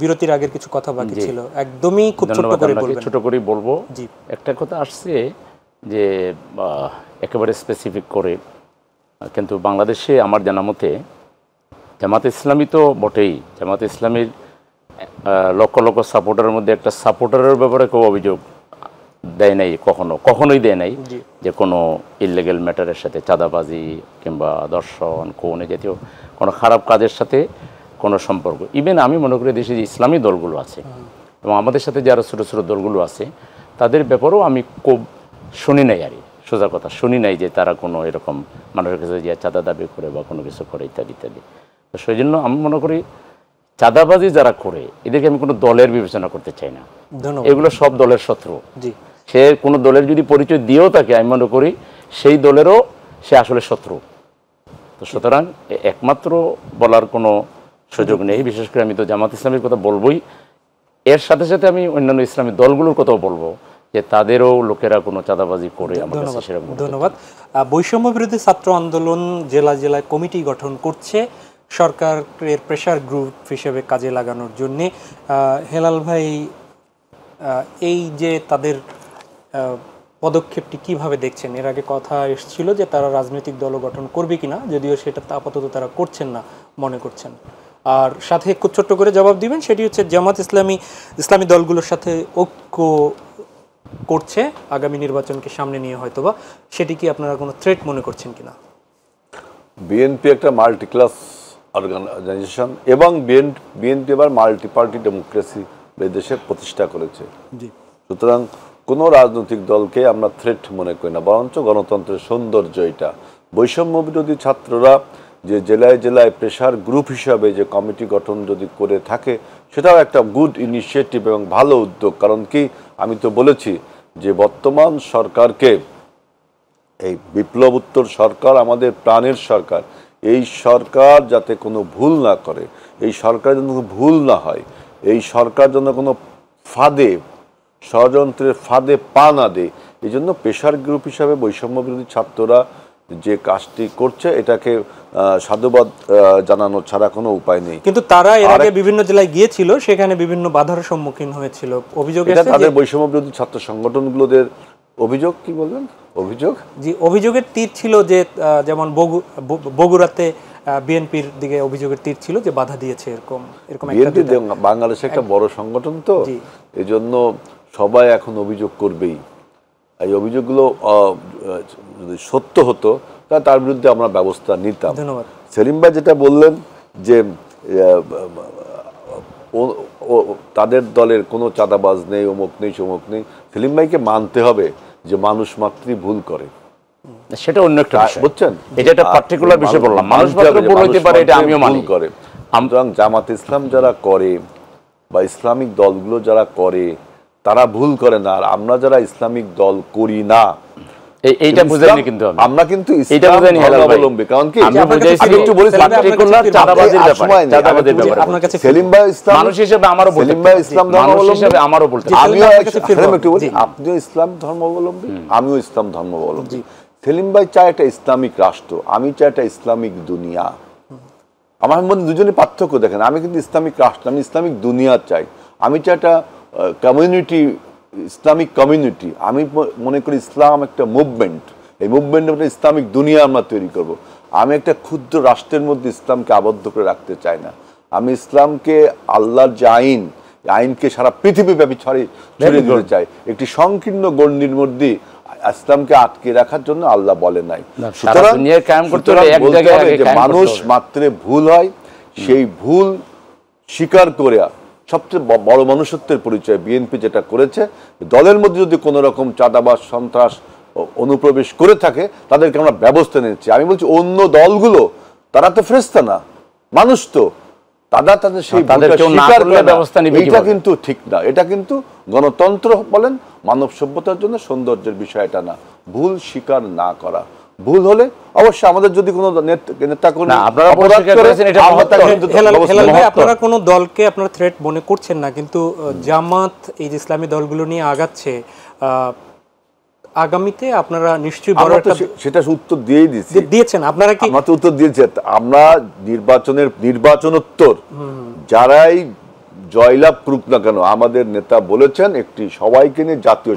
বিরতির আগের কিছু কথা বাকি ছিল, একদমই খুব ছোট করে বলবেন। ছোট করে বলবো। জি। একটা কথা আসছে যে একেবারে স্পেসিফিক করে, কিন্তু বাংলাদেশে আমার জানা মতে জামাত ইসলামী তো বটেই, জামাত ইসলামীর লক্ষ লক্ষ সাপোর্টারের মধ্যে একটা সাপোর্টারের ব্যাপারে কেউ অভিযোগ দেয় নাই, কখনোই দেয় নাই যে কোনো ইললিগ্যাল ম্যাটারের সাথে, চাঁদাবাজি কিংবা ধর্ষণ, খুন জাতীয় কোনো খারাপ কাজের সাথে কোনো সম্পর্ক। ইভেন আমি মনে করি দেশে যে ইসলামী দলগুলো আছে এবং আমাদের সাথে যারা ছোটো ছোটো দলগুলো আছে তাদের ব্যাপারেও আমি খুব শুনি নাই, আর সোজা কথা শুনি নাই যে তারা কোনো এরকম মানুষের কাছে যে চাঁদা দাবি করে বা কোনো কিছু করে ইত্যাদি ইত্যাদি। তো সেই জন্য আমি মনে করি চাঁদাবাজি যারা করে এদেরকে আমি কোনো দলের বিবেচনা করতে চাই না। এগুলো সব দলের শত্রু। সে কোনো দলের যদি পরিচয় দিয়েও থাকে, আমি মনে করি সেই দলেরও সে আসলে শত্রু। তো সুতরাং একমাত্র বলার কোনো সুযোগ নেই। বিশেষ করে আমি তো জামাত ইসলামের কথা বলবোই, এর সাথে সাথে আমি অন্যান্য ইসলামী দলগুলোর কথাও বলবো যে তাদেরও লোকেরা কোনো চাঁদাবাজি করে আমার কাছে সেরকম। ধন্যবাদ। বৈষম্য বিরোধী ছাত্র আন্দোলন জেলায় জেলায় কমিটি গঠন করছে সরকারের প্রেসার গ্রুপ হিসেবে কাজে লাগানোর জন্যে। হেলাল ভাই, এই যে তাদের পদক্ষেপটি কিভাবে দেখছেন? এর আগে কথা এসেছিল যে তারা রাজনৈতিক দল গঠন করবে কিনা, যদিও সেটা আপাতত তারা করছেন না মনে করছেন। আর সাথে খুব ছোট্ট করে জবাব দিবেন, সেটি হচ্ছে জামাত ইসলামী দলগুলোর সাথে ঐক্য করছে আগামী নির্বাচনকে সামনে নিয়ে, হয়তোবা সেটি কি আপনারা কোনো থ্রেট মনে করছেন কিনা? বিএনপি একটা মাল্টি ক্লাস অর্গানাইজেশন এবং বিএনপি এবার মাল্টি পার্টি ডেমোক্রেসি দেশে প্রতিষ্ঠা করেছে। সুতরাং কোনো রাজনৈতিক দলকে আমরা থ্রেট মনে করি না, বরঞ্চ গণতন্ত্রের সৌন্দর্য এটা। বৈষম্য বিরোধী ছাত্ররা যে জেলায় জেলায় প্রেসার গ্রুপ হিসাবে যে কমিটি গঠন যদি করে থাকে, সেটাও একটা গুড ইনিশিয়েটিভ এবং ভালো উদ্যোগ। কারণ কি, আমি তো বলেছি যে বর্তমান সরকারকে, এই বিপ্লব উত্তর সরকার আমাদের প্রাণের সরকার, এই সরকার যাতে কোনো ভুল না করে, এই সরকার যেন কোনো ভুল না হয়, এই সরকার যেন কোনো ফাঁদে, ষড়যন্ত্রের ফাঁদে পা না দেয়, এই জন্য প্রেসার গ্রুপ হিসাবে বৈষম্য বিরোধী ছাত্ররা যে কাজটি করছে এটাকে সাধুবাদ জানানো ছাড়া কোনো উপায় নেই। কিন্তু তারা এর আগে বিভিন্ন জেলায় গিয়েছিল, সেখানে বিভিন্ন বাধার সম্মুখীন হয়েছিল। অভিযোগ এটা এসেছে তাদের বৈষম্য বিরোধী ছাত্র সংগঠনগুলোদের অভিযোগ। কি বলবেন? অভিযোগ, জি, অভিযোগের তীর ছিল যে যেমন বগুড়াতে বিএনপির দিকে অভিযোগের তীর ছিল যে বাধা দিয়েছে, এরকম একটা বিএনপি বাংলাদেশে একটা বড় সংগঠন, তো এজন্য সবাই এখন অভিযোগ করবেই। এই অভিযোগগুলো যদি সত্য হতো তাহলে তার বিরুদ্ধে আমরা ব্যবস্থা নিতাম। ধন্যবাদ। সেলিম ভাই যেটা বললেন যে তাদের দলের কোনো চাঁদাবাজ নেই, অমুক নেই, সমুক নেই, সেলিম ভাইকে মানতে হবে যে মানুষ মাত্রই ভুল করে, সেটা অন্য একটা বিষয়, বুঝছেন? এটা একটা পার্টিকুলার বিষয় বললাম, মানুষ মাত্র ভুল হতে পারে, এটা আমিও মানি। করে সুতরাং জামাত ইসলাম যারা করে বা ইসলামিক দলগুলো যারা করে তারা ভুল করে না, আর আমরা যারা ইসলামিক দল করি না এইটা বুঝাইনি, কিন্তু আমরা কিন্তু এটা বুঝাইনি ধর্মাবলম্বী। কারণ কি আমি বুঝাইছি একটু বলি পার্টিকুলার চাঁদাবাজির ব্যাপারে, আপনার কাছে সেলিম ভাই ইসলাম মানুষ হিসেবে আমারও বলতে, সেলিম ভাই ইসলাম ধর্মাবলম্বী হিসেবে আমারও বলতে, আমিও একটু বলি, আপনিও ইসলাম ধর্মাবলম্বী, আমিও ইসলাম ধর্মাবলম্বী। সেলিম ভাই চায় একটা ইসলামিক রাষ্ট্র, আমি চাই একটা ইসলামিক দুনিয়া। আমার মধ্যে দুজনে পার্থক্য দেখেন, আমি কিন্তু ইসলামিক রাষ্ট্র, আমি ইসলামিক দুনিয়া চাই। আমি চাই একটা কমিউনিটি, ইসলামিক কমিউনিটি। আমি মনে করি ইসলাম একটা মুভমেন্ট, এই মুভমেন্টের মধ্যে ইসলামিক দুনিয়া আমরা তৈরি করব। আমি একটা ক্ষুদ্র রাষ্ট্রের মধ্যে ইসলামকে আবদ্ধ করে রাখতে চাই না। আমি ইসলামকে, আল্লাহর যে আইন, আইনকে সারা পৃথিবীব্যাপী ছড়িয়ে দিতে চাই। একটি সংকীর্ণ গণ্ডির মধ্যে ইসলামকে আটকে রাখার জন্য আল্লাহ বলে নাই। সুতরাং মানুষ মাত্রে ভুল হয়, সেই ভুল স্বীকার করে সবচেয়ে বড় মানুষত্বের পরিচয় বিএনপি যেটা করেছে, দলের মধ্যে যদি কোনো রকম চাঁদাবাজ, সন্ত্রাস অনুপ্রবেশ করে থাকে তাদেরকে আমরা ব্যবস্থা নিচ্ছি। আমি বলছি অন্য দলগুলো তারা তো ফেরেশতা না, মানুষ তো, তাদের সেই ব্যবস্থা নিবে, এটা কিন্তু ঠিক না। এটা কিন্তু গণতন্ত্র বলেন, মানব সভ্যতার জন্য সৌন্দর্যের বিষয় এটা না। ভুল স্বীকার না করা, ভুল হলে অবশ্যই আমাদের যদি কোনো নেতা কোনো আপনারা কোনো দলকে আপনারা থ্রেট মনে করছেন না, কিন্তু জামাত এই যে ইসলামী দলগুলো নিয়ে আগাচ্ছে, আগামীতে আপনারা নিশ্চয়ই বড় একটা সেটা উত্তর দিয়েই দিয়েছেন। আপনারা কি আমরা তো উত্তর দিয়েছি, আমরা নির্বাচনোত্তর যারাই জয়লাভ করুক না কেন, আমাদের নেতা বলেছেন একটি সবাইকে নিয়ে জাতীয়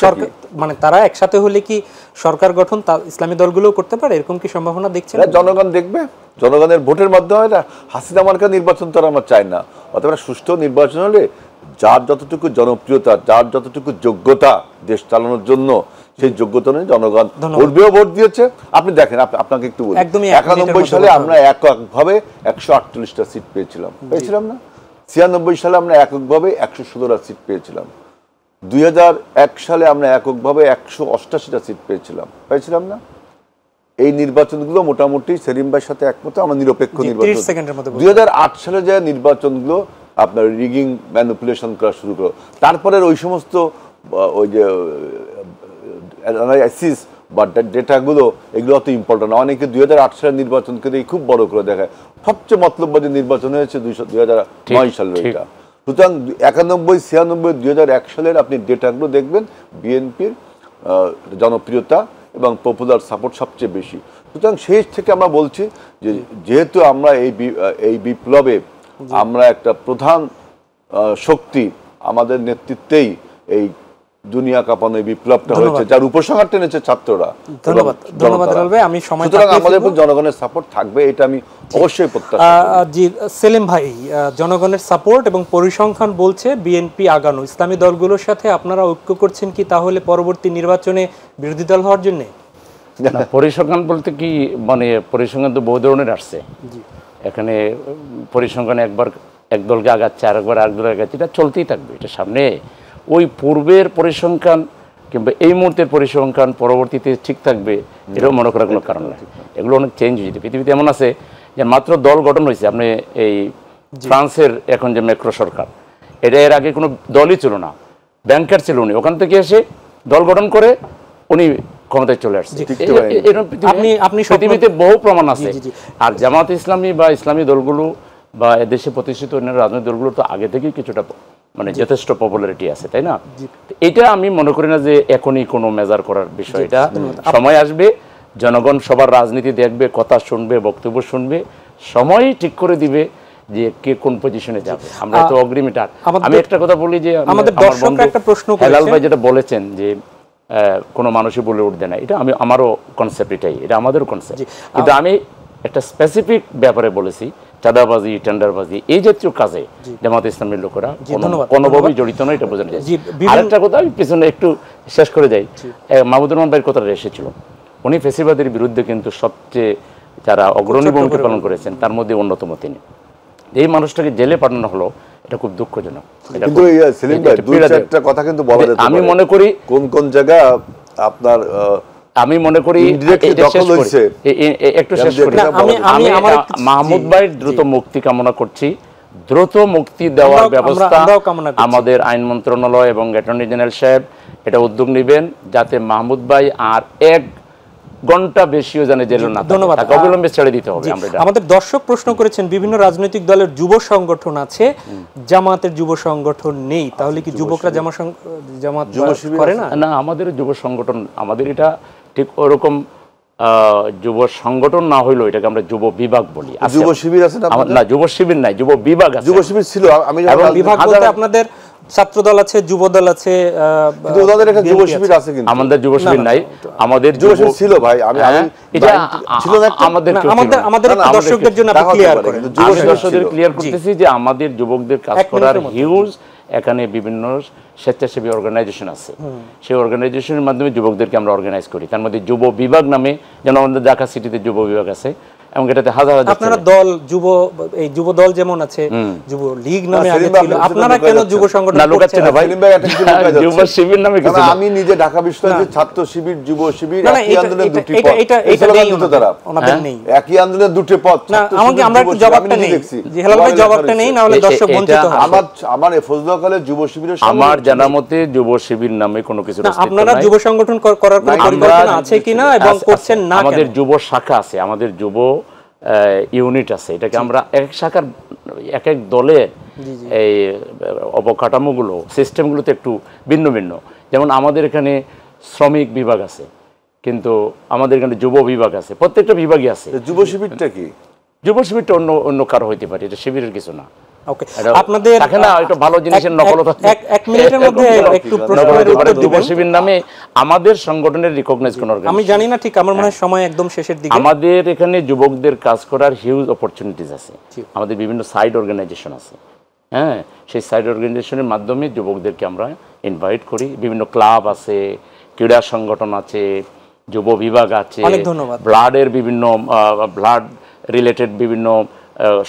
সরকার, মানে তারা একসাথে হলে কি সরকার গঠন ইসলামী দলগুলো করতে পারে, এরকম কি সম্ভাবনা দেখছেন? জনগণ দেখবে, জনগণের ভোটের মাধ্যমে। হাসিনা মার্কা নির্বাচন তো আমরা চাই না। অথবা সুষ্ঠু নির্বাচন হলে যার যতটুকু জনপ্রিয়তা, যার যতটুকু যোগ্যতা দেশ চালানোর জন্য, সেই যোগ্যতা নিয়ে জনগণ ভোট দিয়েছে। আপনি দেখেন, আপনাকে একটু বলি, 91 সালে আমরা এককভাবে 148টা সিট পেয়েছিলাম না? 96 সালে আমরা এককভাবে 116টা সিট পেয়েছিলাম। 2001 সালে আমরা এককভাবে 188টা সিট পেয়েছিলাম না? এই নির্বাচনগুলো মোটামুটি সেলিম ভাইয়ের সাথে একমত, আমরা নিরপেক্ষ নির্বাচন। 2008 সালে যে নির্বাচনগুলো আপনার রিগিং, ম্যানিপুলেশন করা শুরু করলো, তারপরে ওই সমস্ত ওই যে অ্যানালাইসিস বা ডেটাগুলো, এগুলো অত ইম্পর্টেন্ট না। অনেকে 2008 সালের নির্বাচনকে দিয়ে খুব বড় করে দেখায়। সবচেয়ে মতলববাদী নির্বাচন হয়েছে 2009 সালের এটা। সুতরাং 91, 96, 2001 সালের আপনি ডেটাগুলো দেখবেন, বিএনপির জনপ্রিয়তা এবং পপুলার সাপোর্ট সবচেয়ে বেশি। সুতরাং সেই থেকে আমরা বলছি যে যেহেতু আমরা এই বিপ্লবে আমরা একটা প্রধান শক্তি, আমাদের নেতৃত্বেই এই দুনিয়া কাঁপানো বিপ্লবটা হয়েছে, যার উপসংহার টেনেছে ছাত্ররা। ধন্যবাদ ভাই, আমি সময় আমাদের জনগণের সাপোর্ট থাকবে, এটা আমি অবশ্যই প্রত্যাশা করি। জি সেলিম ভাই, জনগণের সাপোর্ট এবং পরিসংখ্যান বলছে বিএনপি আগানো, ইসলামী দলগুলোর সাথে আপনারা ঐক্য করছেন কি তাহলে পরবর্তী নির্বাচনে বিরোধী দল হওয়ার জন্য? পরিসংখ্যান বলতে কি, মানে পরিসংখ্যান তো বহু ধরনের আসছে। এখানে পরিসংখ্যান একবার এক দলকে আগাচ্ছে, আরেকবার আরেক দলকে আগাচ্ছে, এটা চলতেই থাকবে। এটা সামনে ওই পূর্বের পরিসংখ্যান কিংবা এই মুহূর্তের পরিসংখ্যান পরবর্তীতে ঠিক থাকবে এটাও মনে করার কোনো কারণ নেই। এগুলো অনেক চেঞ্জ হয়েছে। পৃথিবীতে এমন আছে যে মাত্র দল গঠন হয়েছে। আপনি এই ফ্রান্সের এখন যে ম্যাক্রো সরকার, এটা এর আগে কোনো দলই ছিল না, ব্যাংকার ছিল উনি, ওখান থেকে এসে দল গঠন করে উনি ক্ষমতায় চলে আসছে। পৃথিবীতে বহু প্রমাণ আছে। আর জামাত ইসলামী বা ইসলামী দলগুলো বা এদেশে প্রতিষ্ঠিত অন্যান্য রাজনৈতিক দলগুলো তো আগে থেকেই কিছুটা মানে যথেষ্ট পপুলারিটি আছে, তাই না? এটা আমি মনে করি না যে এখনই কোনো মেজার করার বিষয়। এটা সময় আসবে জনগণ সবার রাজনীতি দেখবে, কথা শুনবে, বক্তব্য শুনবে, সময়ই ঠিক করে দিবে যে কে কোন পজিশনে যাবে। আমরা তো অগ্রিমিটার। আমি একটা কথা বলি যে আমাদের দর্শকরা একটা প্রশ্ন করেছে, হেলাল ভাই যেটা বলেছেন যে কোনো মানুষই বলে উঠবে না, এটা আমারও কনসেপ্ট, এটা আমাদেরও কনসেপ্ট। কিন্তু আমি একটা স্পেসিফিক ব্যাপারে বলেছি, চাঁদাবাজি, টেন্ডারবাজি, এই জাতীয় কাজে জামাত ইসলামের লোকেরা কোনোভাবেই জড়িত নয়, এটা বোঝানো যায়। আরেকটা কথা আমি পিছনে একটু শেষ করে যাই, মাহমুদুর রহমান ভাইয়ের কথাটা এসেছিল, উনি ফ্যাসিবাদের বিরুদ্ধে কিন্তু সবচেয়ে যারা অগ্রণী ভূমিকা পালন করেছেন তার মধ্যে অন্যতম তিনি। এই মানুষটাকে জেলে পাঠানো হলো, এটা খুব দুঃখজনক। কিন্তু সেলিম ভাই, দুই চারটা কথা কিন্তু বলা যেতে পারে। আমি মনে করি কোন কোন জায়গা আপনার আমি মনে করি একটু শেষ করি। আমি মাহমুদ ভাইয়ের দ্রুত মুক্তি কামনা করছি। দ্রুত মুক্তি দেওয়ার ব্যবস্থা আমাদের আইন মন্ত্রণালয় এবং অ্যাটর্নি জেনারেল সাহেব এটা উদ্যোগ নেবেন, যাতে মাহমুদ ভাই আর 1 ঘন্টা বেশিও জানে জেল না, তাকে অবিলম্বে ছেড়ে দিতে হবে। আমাদের দর্শক প্রশ্ন করেছেন, বিভিন্ন রাজনৈতিক দলের যুব সংগঠন আছে, জামাতের যুব সংগঠন নেই, তাহলে কি যুবকরা জামাত করে না? না, আমাদের যুব সংগঠন, আমাদের এটা ঠিক ওরকম যুব সংগঠন না হইলো, এটাকে আমরা যুব বিভাগ বলি। যুব শিবির আছে না, যুব শিবির নাই, যুব বিভাগ আছে। যুব শিবির ছিল, আমি বিভাগ বলতে আপনাদের ছাত্র দল আছে, যুব দল আছে, কিন্তু ওদের একটা যুব শিবির আছে, কিন্তু আমাদের যুব শিবির নাই। আমাদের যুব শিবির ছিল ভাই, আমি এটা ছিল না, আমাদের দর্শকদের জন্য আপনি ক্লিয়ার করেন। আমি দর্শকদের ক্লিয়ার করতেছি যে আমাদের যুবকদের কাজ করার হিউজ এখানে বিভিন্ন স্বেচ্ছাসেবী অর্গানাইজেশন আছে, সেই অর্গানাইজেশনের মাধ্যমে যুবকদেরকে আমরা অর্গানাইজ করি। তার মধ্যে যুব বিভাগ নামে, যেন আমাদের ঢাকা সিটিতে যুব বিভাগ আছে, এবং এটাতে হাজার হাজার আপনারা দল এই যুব দল যেমন আছে, যুব লীগ নামে আগে ছিল, আপনারা কেন যুব সংগঠন লুকাচ্ছেন না ভাই? যুব শিবির নামে কিছু, আমি নিজে ঢাকা বিশ্ববিদ্যালয়ের ছাত্র শিবির, যুব শিবির, একই আন্দোলনের দুটি পথ, এটা নেই ওনাদের নেই, একই আন্দোলনের দুটি পথ। না, আমাকে আমরা একটু জবাবটা নেই যে হেলাল ভাই জবাবটা নেই, না হলে দর্শক বঞ্চিত হবে। আমার ফজলুল যুব শিবিরের আমার জানা মতে যুব শিবির নামে কোনো কিছু না। আপনারা যুব সংগঠন করার কোনো পরিকল্পনা আছে কিনা এবং করছেন না? আমাদের যুব শাখা আছে, আমাদের যুব ইউনিট আছে, এটাকে আমরা এক শাখার এক এক দলে এই অবকাঠামোগুলো, সিস্টেমগুলোতে একটু ভিন্ন ভিন্ন। যেমন আমাদের এখানে শ্রমিক বিভাগ আছে, কিন্তু আমাদের এখানে যুব বিভাগ আছে, প্রত্যেকটা বিভাগই আছে। যুব শিবিরটা কি? যুব শিবিরটা অন্য কারো হইতে পারে, এটা শিবিরের কিছু না। ওকে, আপনাদের থাকে না একটা ভালো জিনিসের নকলতা, 1 মিনিটের মধ্যে একটু প্রশ্নের উত্তর যুব শিবির নামে আমাদের সংগঠনের রিকগনাইজ কোন অর্গানাইজেশন আমি জানি না ঠিক, আমার মনে হয় সময় একদম শেষের দিকে। আমাদের এখানে যুবকদের কাজ করার হিউজ অপরচুনিটিস আছে, আমাদের বিভিন্ন সাইড অর্গানাইজেশন আছে। হ্যাঁ, সেই সাইড অর্গানাইজেশনের মাধ্যমে যুবকদেরকে আমরা ইনভাইট করি। বিভিন্ন ক্লাব আছে, ক্রীড়া সংগঠন আছে, যুব বিভাগ আছে, অনেক ধন্যবাদ, ব্লাডের বিভিন্ন ব্লাড রিলেটেড বিভিন্ন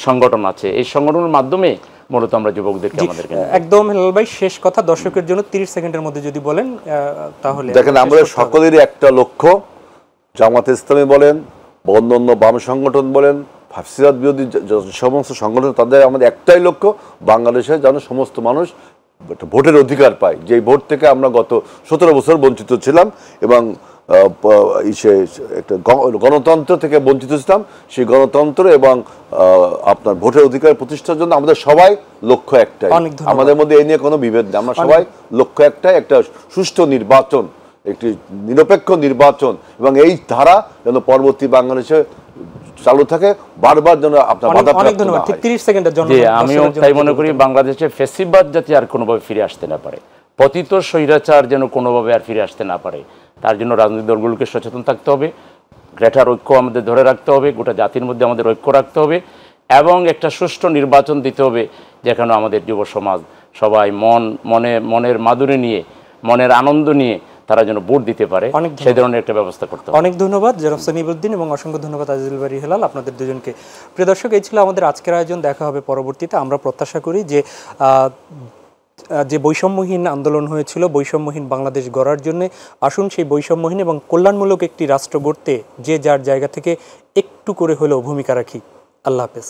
সংগঠন আছে। এই সংগঠনের মাধ্যমে মূলত আমরা যুবকদেরকে আমাদেরকে একদম। হেলাল ভাই, শেষ কথা দর্শকের জন্য 30 সেকেন্ডের মধ্যে যদি বলেন তাহলে। দেখেন, আমরা সকলেরই একটা লক্ষ্য, জামাত ইসলামী বলেন, অন্যান্য বাম সংগঠন বলেন, ফাসিবাদ বিরোধী সমস্ত সংগঠন, তাদের আমাদের একটাই লক্ষ্য, বাংলাদেশে যেন সমস্ত মানুষ ভোটের অধিকার পায়। যে ভোট থেকে আমরা গত 17 বছর বঞ্চিত ছিলাম এবং একটা গণতন্ত্র থেকে বঞ্চিত ছিলাম, সেই গণতন্ত্র এবং আপনার ভোটের অধিকার প্রতিষ্ঠার জন্য আমাদের সবাই লক্ষ্য একটাই। আমাদের মধ্যে এই নিয়ে কোনো বিভেদ নেই, আমরা সবাই লক্ষ্য একটাই, একটা সুষ্ঠু নির্বাচন, একটি নিরপেক্ষ নির্বাচন, এবং এই ধারা যেন পরবর্তী বাংলাদেশে চালু থাকে, বারবার যেন আপনার বাধাপ্রাপ্ত না হয়। 30 সেকেন্ডের জন্য আমিও তাই মনে করি, বাংলাদেশে ফ্যাসিবাদ যাতে আর কোনোভাবে ফিরে আসতে না পারে, পতিত স্বৈরাচার যেন কোনোভাবে আর ফিরে আসতে না পারে, তার জন্য রাজনৈতিক দলগুলোকে সচেতন থাকতে হবে, গ্রেটার ঐক্য আমাদের ধরে রাখতে হবে, গোটা জাতির মধ্যে আমাদের ঐক্য রাখতে হবে, এবং একটা সুষ্ঠু নির্বাচন দিতে হবে, যেখানে আমাদের যুব সমাজ সবাই মনের মাধুরী নিয়ে, মনের আনন্দ নিয়ে তারা যেন ভোট দিতে পারে, সেই ধরনের একটা ব্যবস্থা করতে হবে। অনেক ধন্যবাদ জনাব সনিবউদ্দিন এবং অসংখ্য ধন্যবাদ আজিজুল বারী হেলাল, আপনাদের দুজনকে। প্রিয় দর্শক, এই ছিল আমাদের আজকের আয়োজন। দেখা হবে পরবর্তীতে। আমরা প্রত্যাশা করি যে বৈষম্যহীন আন্দোলন হয়েছিল, বৈষম্যহীন বাংলাদেশ গড়ার জন্য আসুন সেই বৈষম্যহীন এবং কল্যাণমূলক একটি রাষ্ট্র গড়তে যে যার জায়গা থেকে একটু করে হলেও ভূমিকা রাখি। আল্লাহ হাফেজ।